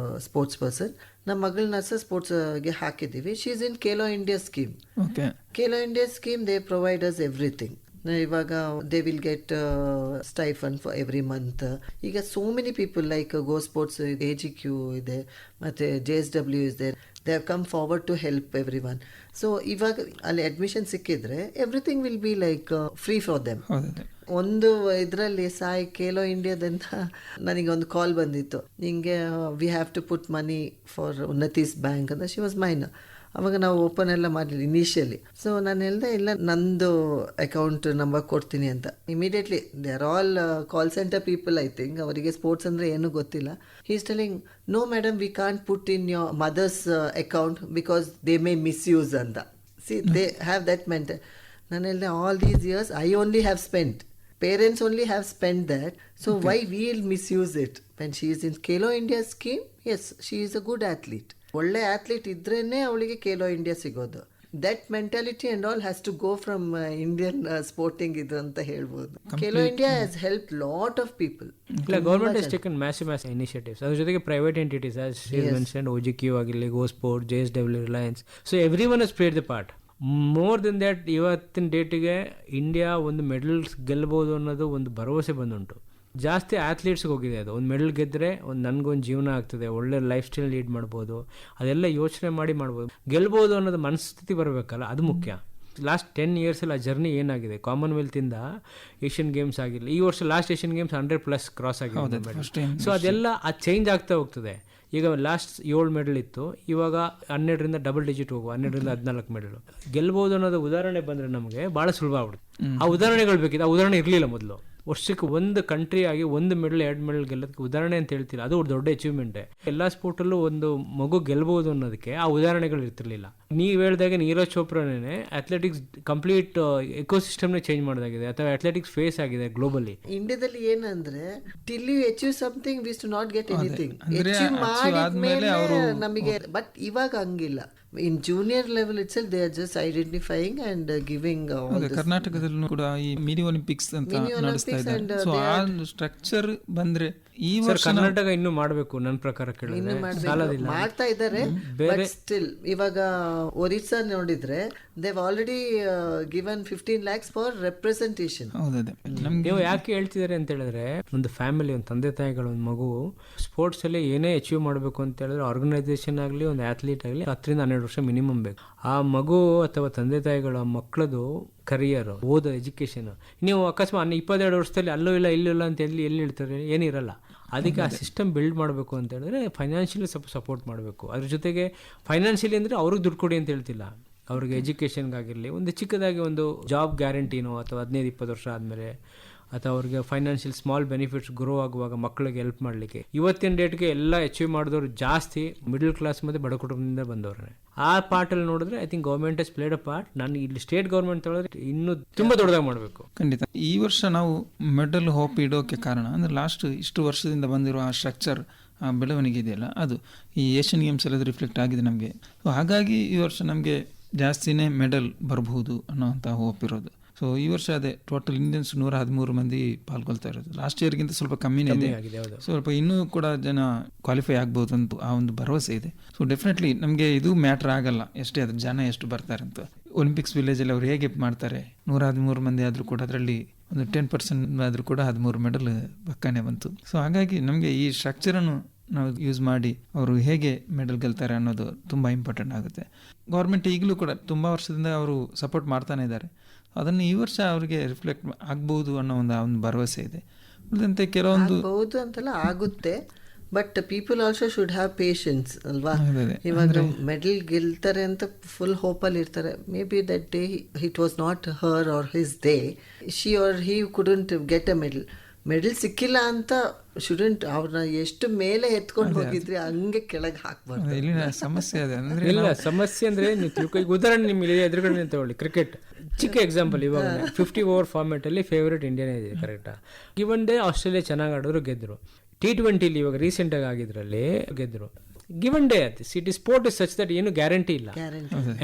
[SPEAKER 3] sports person. ನಮ್ಮ ಮಗಳನ್ನ ಸಹ ಸ್ಪೋರ್ಟ್ಸ್ಗೆ ಹಾಕಿದ್ದೀವಿ. She is in Khelo India scheme. Khelo India scheme they provide us everything. ಇವಾಗ they will get stipend for every month. ಈಗ so many people like Go Sports, AGQ ಇದೆ, ಮತ್ತು JSW is there. They have come forward to help every one. So ಇವಾಗ ಅಲ್ಲಿ admission ಸಿಕ್ಕಿದ್ರೆ everything will be like free for them. ಒಂದು ಇದರಲ್ಲಿ ಸಾಯಿ ಖೇಲೋ ಇಂಡಿಯಾದಿಂದ ನನಗೆ ಒಂದು ಕಾಲ್ ಬಂದಿತ್ತು, ನಿಮಗೆ we have to put money for ಉನ್ನತೀಸ್ ಬ್ಯಾಂಕ್ ಅಂತ. She was mine. ಅವಾಗ ನಾವು ಓಪನ್ ಎಲ್ಲ ಮಾಡಲಿಲ್ಲ ಇನಿಷಿಯಲಿ. ಸೊ ನಾನು ಹೇಳ್ದೆ ಇಲ್ಲ ನಂದು ಅಕೌಂಟ್ ನಂಬರ್ ಕೊಡ್ತೀನಿ ಅಂತ. Immediately they are all call centre people, I think. ಅವರಿಗೆ ಸ್ಪೋರ್ಟ್ಸ್ ಅಂದರೆ ಏನೂ ಗೊತ್ತಿಲ್ಲ. He is telling no madam we can't put in your mother's account because they may misuse ಅಂತ. See they have that mental. ನಾನು ಹೇಳಿದೆ all these years I only have spent, parents only have spent that, so why we'll misuse it? When she is in Khelo India scheme, yes, she is a good athlete. ಒಳ್ಳೆ athlete ಇದ್ರೇನೆ ಅವಳಿಗೆ Khelo India ಸಿಗೋದು. That mentality and all has to go from Indian sporting ಇದು ಅಂತ ಹೇಳ್ಬೋದು. Khelo India has help lot of people.
[SPEAKER 4] ಇಲ್ಲ, government has taken massive initiatives. ಅದ್ರ ಜೊತೆಗೆ private entities as mentioned OGQ ಆಗಿರಲಿ, Go Sport, JSW, Reliance, so every one has played the part. More than that, ಇವತ್ತಿನ ಡೇಟಿಗೆ India ಒಂದು medals ಗೆಲ್ಬೋದು ಅನ್ನೋದು ಒಂದು ಭರವಸೆ ಬಂದುಂಟು. ಜಾಸ್ತಿ ಆ್ಯಥ್ಲೀಟ್ಸ್ಗೆ ಹೋಗಿದೆ ಅದು. ಒಂದು ಮೆಡಲ್ ಗೆದ್ದರೆ ಒಂದು ನನಗೊಂದು ಜೀವನ ಆಗ್ತದೆ, ಒಳ್ಳೆ ಲೈಫ್ ಸ್ಟೈಲ್ ಲೀಡ್ ಮಾಡ್ಬೋದು, ಅದೆಲ್ಲ ಯೋಚನೆ ಮಾಡ್ಬೋದು. ಗೆಲ್ಬೋದು ಅನ್ನೋದು ಮನಸ್ಥಿತಿ ಬರಬೇಕಲ್ಲ, ಅದು ಮುಖ್ಯ. ಲಾಸ್ಟ್ 10 ಇಯರ್ಸಲ್ಲಿ ಆ ಜರ್ನಿ ಏನಾಗಿದೆ, ಕಾಮನ್ವೆಲ್ತಿಂದ ಏಷ್ಯನ್ ಗೇಮ್ಸ್ ಆಗಿರಲಿ, ಈ ವರ್ಷ ಲಾಸ್ಟ್ ಏಷ್ಯನ್ ಗೇಮ್ಸ್ 100+ ಕ್ರಾಸ್ ಆಗಿದೆ. ಸೊ ಅದೆಲ್ಲ ಚೇಂಜ್ ಆಗ್ತಾ ಹೋಗ್ತದೆ. ಈಗ ಲಾಸ್ಟ್ 7 ಮೆಡಲ್ ಇತ್ತು, ಇವಾಗ 12ರಿಂದ ಡಬಲ್ ಡಿಜಿಟ್ ಹೋಗುವ 12ರಿಂದ 14 ಮೆಡಲ್ ಗೆಲ್ಬೋದು ಅನ್ನೋದು ಉದಾಹರಣೆ ಬಂದರೆ ನಮಗೆ ಭಾಳ ಸುಲಭ ಆಗ್ಬಿಡುತ್ತೆ. ಆ ಉದಾಹರಣೆಗಳು ಬೇಕಿದೆ, ಆ ಉದಾಹರಣೆ ಇರಲಿಲ್ಲ ಮೊದಲು. ವರ್ಷಕ್ಕೆ ಒಂದು ಕಂಟ್ರಿ ಆಗಿ 1 ಮೆಡಲ್ 2 ಮೆಡಲ್ ಗೆಲ್ಲೋದಕ್ಕೆ ಉದಾಹರಣೆ ಅಂತ ಹೇಳ್ತಿಲ್ಲ, ಅದು ದೊಡ್ಡ ಅಚೀವ್ಮೆಂಟೇ. ಎಲ್ಲ ಸ್ಪೋರ್ಟಲ್ಲೂ ಒಂದು ಮಗು ಗೆಲ್ಬೋದು ಅನ್ನೋದಕ್ಕೆ ಆ ಉದಾಹರಣೆಗಳು ಇರ್ತಿರ್ಲಿಲ್ಲ. ನೀವು ಹೇಳಿದಾಗ ನೀರಜ್ ಚೋಪ್ರಾನೇ ಅಥ್ಲೆಟಿಕ್ಸ್ ಕಂಪ್ಲೀಟ್ ಎಕೋಸಿಸ್ಟಮ್ನೇ ಚೇಂಜ್ ಮಾಡೋದಾಗಿದೆ, ಅಥವಾ ಅಥ್ಲೆಟಿಕ್ಸ್ ಫೇಸ್ ಆಗಿದೆ ಗ್ಲೋಬಲಿ.
[SPEAKER 3] ಇಂಡಿಯಾದಲ್ಲಿ ಏನಂದ್ರೆ till you achieve something we to not get anything. Achieve ಮಾಡಿದ್ಮೇಲೆ ನಮಗೆ, ಬಟ್ ಇವಾಗ ಹಂಗಿಲ್ಲ. In junior level it's they are just identifying and giving.
[SPEAKER 2] ಕರ್ನಾಟಕದಲ್ಲೂ ಕೂಡ ಈ ಮಿನಿ ಒಲಿಂಪಿಕ್ಸ್ ಅಂತ ನಡೆಸ್ತಾ ಇದ್ದಾರೆ. ಸೊ ಆ ಸ್ಟ್ರಕ್ಚರ್ ಬಂದ್ರೆ ಈ ವರ್ಷ
[SPEAKER 4] ಕರ್ನಾಟಕ ಇನ್ನೂ ಮಾಡಬೇಕು ನನ್ನ ಪ್ರಕಾರ ಕೇಳಿದ್ರೆ
[SPEAKER 3] ಮಾಡ್ತಾ ಇದ್ದಾರೆ. ಬಟ್ ಸ್ಟಿಲ್ ಇವಾಗ ಒರಿಸ್ಸಾ ನೋಡಿದ್ರೆ they've already given 15 lakhs for representation.
[SPEAKER 4] ನೀವು ಯಾಕೆ ಹೇಳ್ತಿದ್ದಾರೆ ಅಂತ ಹೇಳಿದ್ರೆ, ಒಂದು ಫ್ಯಾಮಿಲಿ, ಒಂದು ತಂದೆ ತಾಯಿಗಳು, ಒಂದು ಮಗು ಸ್ಪೋರ್ಟ್ಸ್ ಅಲ್ಲಿ ಏನೇ ಅಚೀವ್ ಮಾಡಬೇಕು ಅಂತ ಹೇಳಿದ್ರೆ ಆರ್ಗನೈಸೇಷನ್ ಆಗಲಿ, ಒಂದು ಅಥ್ಲೀಟ್ ಆಗಲಿ 10-12 ವರ್ಷ ಮಿನಿಮಮ್ ಬೇಕು. ಆ ಮಗು ಅಥವಾ ತಂದೆ ತಾಯಿಗಳ ಮಕ್ಕಳದು ಕರಿಯರ್, ಓದೋ ಎಜುಕೇಷನ್, ನೀವು ಅಕಸ್ಮಾತ್ 22 ವರ್ಷದಲ್ಲಿ ಅಲ್ಲೂ ಇಲ್ಲ ಇಲ್ಲೂ ಇಲ್ಲ ಅಂತ ಎಲ್ಲಿ ಹೇಳ್ತಾರೆ, ಏನಿರಲ್ಲ. ಅದಕ್ಕೆ ಆ ಸಿಸ್ಟಮ್ ಬಿಲ್ಡ್ ಮಾಡಬೇಕು ಅಂತ ಹೇಳಿದ್ರೆ ಫೈನಾನ್ಷಿಯಲಿ ಸ್ವಲ್ಪ ಸಪೋರ್ಟ್ ಮಾಡಬೇಕು. ಅದ್ರ ಜೊತೆಗೆ ಫೈನಾನ್ಷಿಯಲಿ ಅಂದರೆ ಅವ್ರಿಗೆ ದುಡ್ಡು ಕೊಡಿ ಅಂತ ಹೇಳ್ತಿಲ್ಲ, ಅವ್ರಿಗೆ ಎಜುಕೇಷನ್ಗಾಗಿರಲಿ ಒಂದು ಚಿಕ್ಕದಾಗಿ ಒಂದು ಜಾಬ್ ಗ್ಯಾರಂಟಿನೋ, ಅಥವಾ 15-20 ವರ್ಷ ಆದಮೇಲೆ, ಅಥವಾ ಅವ್ರಿಗೆ ಫೈನಾನ್ಷಿಯಲ್ ಸ್ಮಾಲ್ ಬೆನಿಫಿಟ್ಸ್ ಗ್ರೋ ಆಗುವಾಗ ಮಕ್ಕಳಿಗೆ ಹೆಲ್ಪ್ ಮಾಡಲಿಕ್ಕೆ. ಇವತ್ತಿನ ಡೇಟ್ಗೆ ಎಲ್ಲ ಅಚೀವ್ ಮಾಡಿದವರು ಜಾಸ್ತಿ ಮಿಡಲ್ ಕ್ಲಾಸ್ ಮತ್ತು ಬಡ ಕುಟುಂಬದಿಂದ ಬಂದವ್ರೆ. ಆ ಪಾರ್ಟಲ್ಲಿ ನೋಡಿದ್ರೆ I think government has played a part. ನಾನು ಇಲ್ಲಿ ಸ್ಟೇಟ್ ಗೌರ್ಮೆಂಟ್ ಹೇಳಿದ್ರೆ ಇನ್ನೂ ತುಂಬ ದೊಡ್ಡದಾಗಿ ಮಾಡಬೇಕು.
[SPEAKER 2] ಖಂಡಿತ ಈ ವರ್ಷ ನಾವು ಮೆಡಲ್ ಹೋಪ್ ಇಡೋಕೆ ಕಾರಣ ಅಂದರೆ ಲಾಸ್ಟ್ ಇಷ್ಟು ವರ್ಷದಿಂದ ಬಂದಿರೋ ಆ ಸ್ಟ್ರಕ್ಚರ್, ಆ ಬೆಳವಣಿಗೆ ಇದೆಯಲ್ಲ, ಅದು ಈ ಏಷ್ಯನ್ ಗೇಮ್ಸ್ ಎಲ್ಲ ರಿಫ್ಲೆಕ್ಟ್ ಆಗಿದೆ ನಮಗೆ. ಸೊ ಹಾಗಾಗಿ ಈ ವರ್ಷ ನಮಗೆ ಜಾಸ್ತಿನೇ ಮೆಡಲ್ ಬರಬಹುದು ಅನ್ನೋಂಥ ಹೋಪ್ ಇರೋದು. ಸೊ ಈ ವರ್ಷ ಅದೇ ಟೋಟಲ್ ಇಂಡಿಯನ್ಸ್ 113 ಮಂದಿ ಪಾಲ್ಗೊಳ್ತಾ ಇರೋದು. ಲಾಸ್ಟ್ ಇಯರ್ಗಿಂತ ಸ್ವಲ್ಪ ಕಮ್ಮಿನೇ ಇದೆ, ಸ್ವಲ್ಪ ಇನ್ನೂ ಕೂಡ ಜನ ಕ್ವಾಲಿಫೈ ಆಗ್ಬೋದು ಅಂತ ಆ ಒಂದು ಭರವಸೆ ಇದೆ. ಸೊ ಡೆಫಿನೆಟ್ಲಿ ನಮಗೆ ಇದು ಮ್ಯಾಟ್ರ್ ಆಗಲ್ಲ ಎಷ್ಟೇ ಅದ್ರ ಜನ ಎಷ್ಟು ಬರ್ತಾರೆ ಅಂತ. ಒಲಿಂಪಿಕ್ಸ್ ವಿಲೇಜಲ್ಲಿ ಅವ್ರು ಹೇಗೆ ಮಾಡ್ತಾರೆ, 113 ಮಂದಿ ಆದರೂ ಕೂಡ ಅದರಲ್ಲಿ ಒಂದು 10% ಆದರೂ ಕೂಡ 13 ಮೆಡಲ್ ಪಕ್ಕನೇ ಬಂತು. ಸೊ ಹಾಗಾಗಿ ನಮಗೆ ಈ ಸ್ಟ್ರಕ್ಚರನ್ನು ನಾವು ಯೂಸ್ ಮಾಡಿ ಅವರು ಹೇಗೆ ಮೆಡಲ್ ಗೆಲ್ತಾರೆ ಅನ್ನೋದು ತುಂಬ ಇಂಪಾರ್ಟೆಂಟ್ ಆಗುತ್ತೆ. ಗೌರ್ಮೆಂಟ್ ಈಗಲೂ ಕೂಡ ತುಂಬ ವರ್ಷದಿಂದ ಅವರು ಸಪೋರ್ಟ್ ಮಾಡ್ತಾನೆ ಇದ್ದಾರೆ. ಅದನ್ನು ಈ ವರ್ಷ ಅವರಿಗೆ ರಿಫ್ಲೆಕ್ಟ್ ಆಗ್ಬೋದು ಅನ್ನೋ ಒಂದು ಭರವಸೆ ಇದೆ. ಉಳಿದಂತೆ ಕೆಲವೊಂದು
[SPEAKER 3] ಆಗ್ಬೋದು ಅಂತೆಲ್ಲ ಆಗುತ್ತೆ, but people also should have patience ಅಲ್ವಾ. ಇವಾಗ ಮೆಡಲ್ ಗೆಲ್ತಾರೆ ಅಂತ ಫುಲ್ ಹೋಪಲ್ಲಿ ಇರ್ತಾರೆ. Maybe that day it was not her or his day, she or he couldn't get a medal ಸಿಕ್ಕಿಲ್ಲ ಅಂತ ಶುಡಂಟ್ ಅವ್ರನ್ನ ಎಷ್ಟು ಮೇಲೆ ಎತ್ಕೊಂಡು ಹೋಗಿದ್ರಿ ಹಂಗೆ ಕೆಳಗೆ ಹಾಕ್ಬಾರ್ದು.
[SPEAKER 2] ಇಲ್ಲಿನ ಸಮಸ್ಯೆ ಅದೇ ಅಂದ್ರೆ
[SPEAKER 4] ಇಲ್ಲ ಸಮಸ್ಯೆ ಅಂದ್ರೆ ನೀವು ತಿಳ್ಕೊ. ಉದಾಹರಣೆ ನಿಮಗೆ ಎದುರುಗಡೆ ತಗೊಳ್ಳಿ, ಕ್ರಿಕೆಟ್ ಚಿಕ್ಕ ಎಕ್ಸಾಂಪಲ್. ಇವಾಗ 50 ಓವರ್ ಫಾರ್ಮೆಟ್ ಅಲ್ಲಿ ಫೇವರೇಟ್ ಇಂಡಿಯಾನೇ ಇದೆ, ಕರೆಕ್ಟಾ? ಗಿವನ್ ಡೇ ಆಸ್ಟ್ರೇಲಿಯಾ ಚೆನ್ನಾಗಿ ಆಡೋರು ಗೆದ್ರು. T20 ಇವಾಗ ರೀಸೆಂಟ್ ಆಗಿ ಆಗಿದ್ರಲ್ಲಿ ಗೆದ್ರು. Given day city sport is such that ಏನು ಗ್ಯಾರಂಟಿ ಇಲ್ಲ,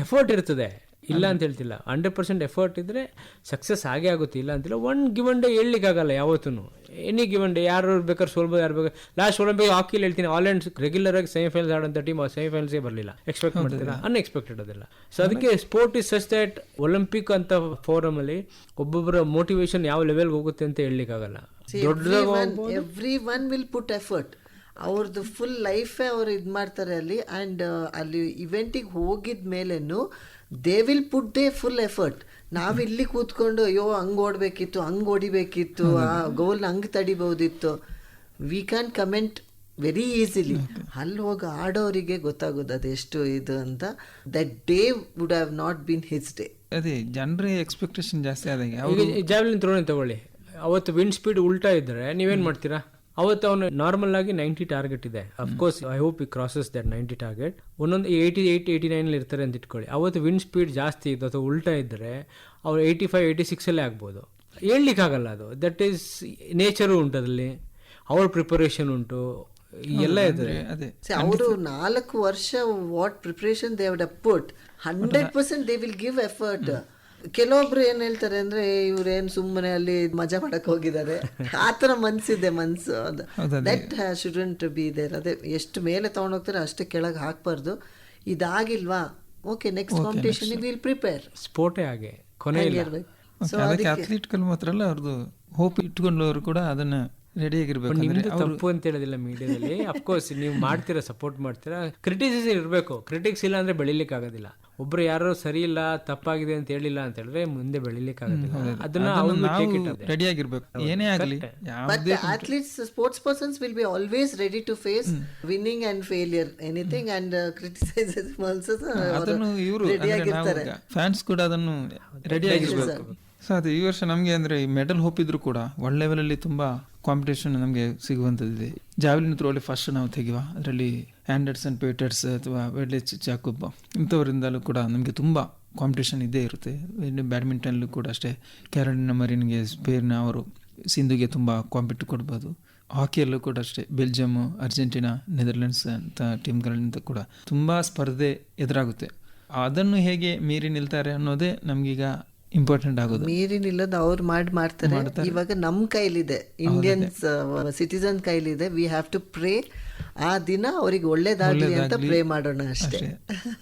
[SPEAKER 4] ಎಫರ್ಟ್ ಇರ್ತದೆ, ಇಲ್ಲ ಅಂತ ಹೇಳ್ತಿಲ್ಲ. 100% ಎಫರ್ಟ್ ಇದ್ರೆ ಸಕ್ಸಸ್ ಆಗೇ ಆಗುತ್ತೆ, ಇಲ್ಲ ಅಂತಿಲ್ಲ. ಒನ್ ಗಿವನ್ ಡೇ ಹೇಳಲಿಕ್ಕಾಗಲ್ಲ ಯಾವತ್ತೂ. ಎನಿ ಗಿವನ್ ಡೇ ಯಾರು ಬೇಕಾದ್ರೆ ಸೋಲ್ಬೋದು, ಯಾರು ಬೇಕಾದ್ರೆ. ಲಾಸ್ಟ್ ಒಲಿಂಪಿಕ್ ಹಾಕಿಲಿ ಹೇಳ್ತೀನಿ, ಆಲ್ರೆಂಡ್ ರೆಗ್ಯುಲರ್ ಆಗಿ ಸೆಮಿಫೈನಲ್ಸ್ ಆಡೋಂಥ ಟೀಮ್ ಸೆಮಿಫೈನಲ್ಸೇ ಬರಲಿಲ್ಲ. ಎಕ್ಸ್ಪೆಕ್ಟ್ ಮಾಡ್ತೀರಾ? ಅನ್ಎಕ್ಸ್ಪೆಕ್ಟೆಡ್ ಅದೆಲ್ಲ. ಸೊ ಅದಕ್ಕೆ sport is such that Olympic ಅಂತ ಫೋರಮ್ ಅಲ್ಲಿ ಒಬ್ಬೊಬ್ಬರ ಮೋಟಿವೇಶನ್ ಯಾವ ಲೆವೆಲ್ಗೆ ಹೋಗುತ್ತೆ ಅಂತ ಹೇಳಲಿಕ್ಕಾಗಲ್ಲ.
[SPEAKER 3] Every one will put effort. ಅವ್ರದ್ದು ಫುಲ್ ಲೈಫೇ ಅವ್ರು ಇದು ಮಾಡ್ತಾರೆ ಅಲ್ಲಿ. ಆ್ಯಂಡ್ ಅಲ್ಲಿ ಇವೆಂಟಿಗೆ ಹೋಗಿದ ಮೇಲೇನು they will put they full effort. ನಾವಿಲ್ಲಿ ಕೂತ್ಕೊಂಡು ಅಯ್ಯೋ ಹಂಗೆ ಓಡಬೇಕಿತ್ತು, ಹಂಗೆ ಹೊಡಿಬೇಕಿತ್ತು, ಆ ಗೋಲ್ನ ಹಂಗೆ ತಡಿಬಹುದಿತ್ತು. We can comment very easily. ಅಲ್ಲಿ ಹೋಗಿ ಆಡೋರಿಗೆ ಗೊತ್ತಾಗೋದು ಅದೆಷ್ಟು ಇದು ಅಂತ. That day would have not been his day.
[SPEAKER 2] ಅದೇ ಜನರ ಎಕ್ಸ್ಪೆಕ್ಟೇಷನ್ ಜಾಸ್ತಿ ಆದಾಗ
[SPEAKER 4] ಈಗ ಜಾವ್ಲಿನ್ ಥ್ರೋನೇ ತಗೊಳ್ಳಿ, ಅವತ್ತು ವಿಂಡ್ ಸ್ಪೀಡ್ ಉಲ್ಟಾ ಇದ್ದರೆ ನೀವೇನು ಮಾಡ್ತೀರಾ? ಅವತ್ತು ಅವನು ನಾರ್ಮಲ್ ಆಗಿ 90 ಟಾರ್ಗೆಟ್ ಇದೆ. ಅಫ್ಕೋರ್ಸ್ ಐ ಹೋಪ್ ಈ ಕ್ರಾಸಸ್ ದಟ್ 90 ಟಾರ್ಗೆಟ್. ಒಂದೊಂದು 88, 89 ಇರ್ತಾರೆ ಅಂತ ಇಟ್ಕೊಳ್ಳಿ. ಅವತ್ತು ವಿಂಡ್ ಸ್ಪೀಡ್ ಜಾಸ್ತಿ ಇದ್ದು ಅಥವಾ ಉಲ್ಟಾ ಇದ್ದರೆ ಅವ್ರು 85, 86 ಆಗ್ಬೋದು. ಹೇಳ್ಲಿಕ್ಕಾಗಲ್ಲ ಅದು. ದಟ್ ಈಸ್ ನೇಚರು ಉಂಟು ಅದರಲ್ಲಿ, ಅವ್ರ ಪ್ರಿಪರೇಷನ್ ಉಂಟು, ಎಲ್ಲ ಇದ್ರೆ.
[SPEAKER 3] ಅವರು 4 ವರ್ಷ what preparation they would have put, 100% they will give effort. ಕೆಲವೊಬ್ರು ಏನ್ ಹೇಳ್ತಾರೆ ಅಂದ್ರೆ ಇವ್ರೇನ್ ಸುಮ್ಮನೆ ಅಲ್ಲಿ ಮಜಾ ಮಾಡಕ್ ಹೋಗಿದ್ದಾರೆ, ಆತರ ಮನ್ಸಿದೆ ಮನ್ಸು. That shouldn't be there. ಅದೇ ಎಷ್ಟು ಮೇಲೆ ತಗೊಂಡೋಗ್ತಾರೆ ಅಷ್ಟೇ ಕೆಳಗೆ ಹಾಕ್ಬಾರ್ದು. ಇದಾಗಿಲ್ವಾ, okay next competition will prepare.
[SPEAKER 4] ಸ್ಪೋರ್ಟೇ ಹಾಗೆ ಕೊನೆ
[SPEAKER 2] ಅದಕ್ಕೆ ಅಥ್ಲೀಟ್ಗಳು ಮಾತ್ರ ಅಲ್ಲ, ಅವ್ರದ್ದು ಹೋಪ್ ಇಟ್ಕೊಂಡವರು ಕೂಡ ಅದನ್ನ ರೆಡಿ ಆಗಿರ್ಬೇಕು.
[SPEAKER 4] ನಿಮ್ದು ತಪ್ಪು ಅಂತ ಹೇಳೋದಿಲ್ಲ ಮೀಡಿಯಾದಲ್ಲಿ. ಅಫ್ಕೋರ್ಸ್ ನೀವು ಮಾಡ್ತೀರಾ, ಸಪೋರ್ಟ್ ಮಾಡ್ತೀರಾ, ಕ್ರಿಟಿಸಿಸಮ್ ಇರಬೇಕು. ಕ್ರಿಟಿಕ್ಸ್ ಇಲ್ಲ ಅಂದ್ರೆ ಬೆಳಿಲಿಕ್ಕೆ ಆಗೋದಿಲ್ಲ. ಒಬ್ರು ಯಾರೋ ಸರಿ ಇಲ್ಲ, ತಪ್ಪಾಗಿದೆ ಅಂತ ಹೇಳಿಲ್ಲ ಅಂತ ಹೇಳಿದ್ರೆ ಮುಂದೆ ಬೆಳಿಲಿಕ್ಕೆ ಆಗೋದಿಲ್ಲ. ಅದನ್ನ
[SPEAKER 2] ರೆಡಿ ಆಗಿರ್ಬೇಕು ಏನೇ ಆಗಲಿ.
[SPEAKER 3] But the athletes, sports persons will be always ready to face winning and failure, anything, and criticism also.
[SPEAKER 2] ಅದನ್ನು ಇವರು ಫ್ಯಾನ್ಸ್ ಕೂಡ ಅದನ್ನು ರೆಡಿ ಆಗಿರ್ಬೇಕು. ಸೊ ಅದು ಈ ವರ್ಷ ನಮಗೆ ಅಂದರೆ ಈ ಮೆಡಲ್ ಹೋಪ್ ಇದ್ರೂ ಕೂಡ ವರ್ಲ್ಡ್ ಲೆವೆಲಲ್ಲಿ ತುಂಬ ಕಾಂಪಿಟೇಷನ್ ನಮಗೆ ಸಿಗುವಂಥದ್ದಿದೆ. ಜಾವೆಲಿನ್ ಥ್ರೋ ಅಲ್ಲಿ ಫಸ್ಟ್ ನಾವು ತೆಗೆಯುವ, ಅದರಲ್ಲಿ ಆ್ಯಂಡರ್ಸನ್ ಪೇಟರ್ಸ್ ಅಥವಾ ವೆಡ್ಲೆಚ್ ಜಾಕೋಬ್ ಇಂಥವರಿಂದಲೂ ಕೂಡ ನಮಗೆ ತುಂಬ ಕಾಂಪಿಟೇಷನ್ ಇದ್ದೇ ಇರುತ್ತೆ. ಬ್ಯಾಡ್ಮಿಂಟನ್ಲೂ ಕೂಡ ಅಷ್ಟೇ, ಕ್ಯಾರೋಲಿನಾ ಮರಿನ್ಗೆ, ಸ್ಪೇನ್ನ ಅವರು ಸಿಂಧುಗೆ ತುಂಬ ಕಾಂಪಿಟ್ ಕೊಡ್ಬೋದು. ಹಾಕಿಯಲ್ಲೂ ಕೂಡ ಅಷ್ಟೇ, ಬೆಲ್ಜಿಯಮ್, ಅರ್ಜೆಂಟೀನಾ, ನೆದರ್ಲೆಂಡ್ಸ್ ಅಂತ ಟೀಮ್ಗಳಿಂದ ಕೂಡ ತುಂಬ ಸ್ಪರ್ಧೆ ಎದುರಾಗುತ್ತೆ. ಅದನ್ನು ಹೇಗೆ ಮೀರಿ ನಿಲ್ತಾರೆ ಅನ್ನೋದೇ ನಮಗೀಗ ಇಂಪಾರ್ಟೆಂಟ್ ಆಗೋದು.
[SPEAKER 3] ಮೀರಿ ನಿಲ್ಲೋದು ಅವ್ರು ಮಾಡ್ತಾರೆ. ಇವಾಗ ನಮ್ಮ ಕೈಲಿದೆ, ಇಂಡಿಯನ್ಸ್ ಸಿಟಿಸನ್ ಕೈಲಿದೆ. ವಿ ಹ್ಯಾವ್ ಟು ಪ್ರೇ, ಆ ದಿನ ಅವ್ರಿಗೆ ಒಳ್ಳೇದಾಗಲಿ ಅಂತ ಪ್ರೇ ಮಾಡೋಣ ಅಷ್ಟೇ.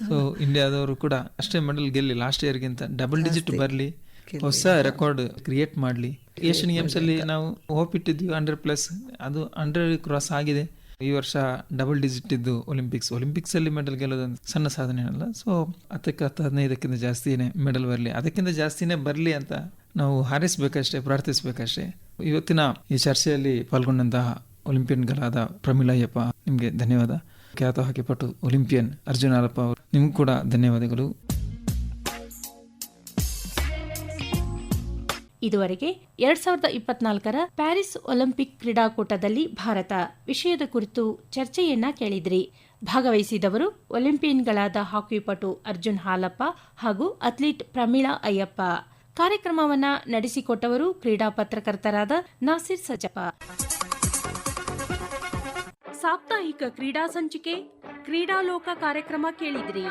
[SPEAKER 2] ಸೊ ಇಂಡಿಯಾದವರು ಕೂಡ ಅಷ್ಟೇ ಮೆಡಲ್ ಗೆಲ್ಲಿ, ಲಾಸ್ಟ್ ಇಯರ್ಗಿಂತ ಡಬಲ್ ಡಿಜಿಟ್ ಬರಲಿ, ಹೊಸ ರೆಕಾರ್ಡ್ ಕ್ರಿಯೇಟ್ ಮಾಡಲಿ. ಏಷ್ಯನ್ ಗೇಮ್ಸ್ ಅಲ್ಲಿ ನಾವು ಹೋಪ್ ಇಟ್ಟಿದ್ವಿ 100+, ಅದು 100 ಕ್ರಾಸ್ ಆಗಿದೆ. ಈ ವರ್ಷ ಡಬಲ್ ಡಿಜಿಟ್ ಇದ್ದು ಒಲಿಂಪಿಕ್ಸ್ ಅಲ್ಲಿ ಮೆಡಲ್ ಗೆಲ್ಲೋದು ಸಣ್ಣ ಸಾಧನೆ ಅಲ್ಲ. ಸೊ 10-15 ಜಾಸ್ತಿನೇ ಮೆಡಲ್ ಬರಲಿ, ಅದಕ್ಕಿಂತ ಜಾಸ್ತಿನೇ ಬರಲಿ ಅಂತ ನಾವು ಹಾರೈಸ್ಬೇಕಷ್ಟೇ, ಪ್ರಾರ್ಥಿಸ್ಬೇಕಷ್ಟೇ. ಇವತ್ತಿನ ಈ ಚರ್ಚೆಯಲ್ಲಿ ಪಾಲ್ಗೊಂಡಂತಹ ಒಲಿಂಪಿಯನ್ಗಳಾದ ಪ್ರಮೀಳಾ ಅಯ್ಯಪ್ಪ, ನಿಮಗೆ ಧನ್ಯವಾದ. ಖ್ಯಾತ ಹಾಕಿಪಟು ಒಲಿಂಪಿಯನ್ ಅರ್ಜುನ್ ಹಾಲಪ್ಪ ಅವರು, ನಿಮಗೂ ಕೂಡ ಧನ್ಯವಾದಗಳು.
[SPEAKER 1] ಇದುವರೆಗೆ 2024ರ ಪ್ಯಾರಿಸ್ ಒಲಿಂಪಿಕ್ ಕ್ರೀಡಾಕೂಟದಲ್ಲಿ ಭಾರತ ವಿಷಯದ ಕುರಿತು ಚರ್ಚೆಯನ್ನ ಕೇಳಿದ್ರಿ. ಭಾಗವಹಿಸಿದವರು ಒಲಿಂಪಿಯನ್ಗಳಾದ ಹಾಕಿಪಟು ಅರ್ಜುನ್ ಹಾಲಪ್ಪ ಹಾಗೂ ಅಥ್ಲೀಟ್ ಪ್ರಮೀಳಾ ಅಯ್ಯಪ್ಪ. ಕಾರ್ಯಕ್ರಮವನ್ನ ನಡೆಸಿಕೊಟ್ಟವರು ಕ್ರೀಡಾ ಪತ್ರಕರ್ತರಾದ ನಾಸಿರ್ ಸಜಪ. ಸಾಪ್ತಾಹಿಕ ಕ್ರೀಡಾ ಸಂಚಿಕೆ ಕ್ರೀಡಾಲೋಕ ಕಾರ್ಯಕ್ರಮ ಕೇಳಿದ್ರಿ.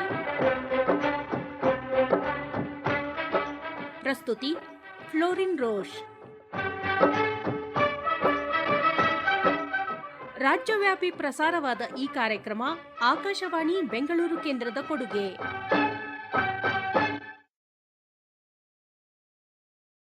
[SPEAKER 1] ಪ್ರಸ್ತುತಿ ಫ್ಲೋರಿನ್ ರೋಷ್. ರಾಜ್ಯವ್ಯಾಪಿ ಪ್ರಸಾರವಾದ ಈ ಕಾರ್ಯಕ್ರಮ ಆಕಾಶವಾಣಿ ಬೆಂಗಳೂರು ಕೇಂದ್ರದ ಕೊಡುಗೆ.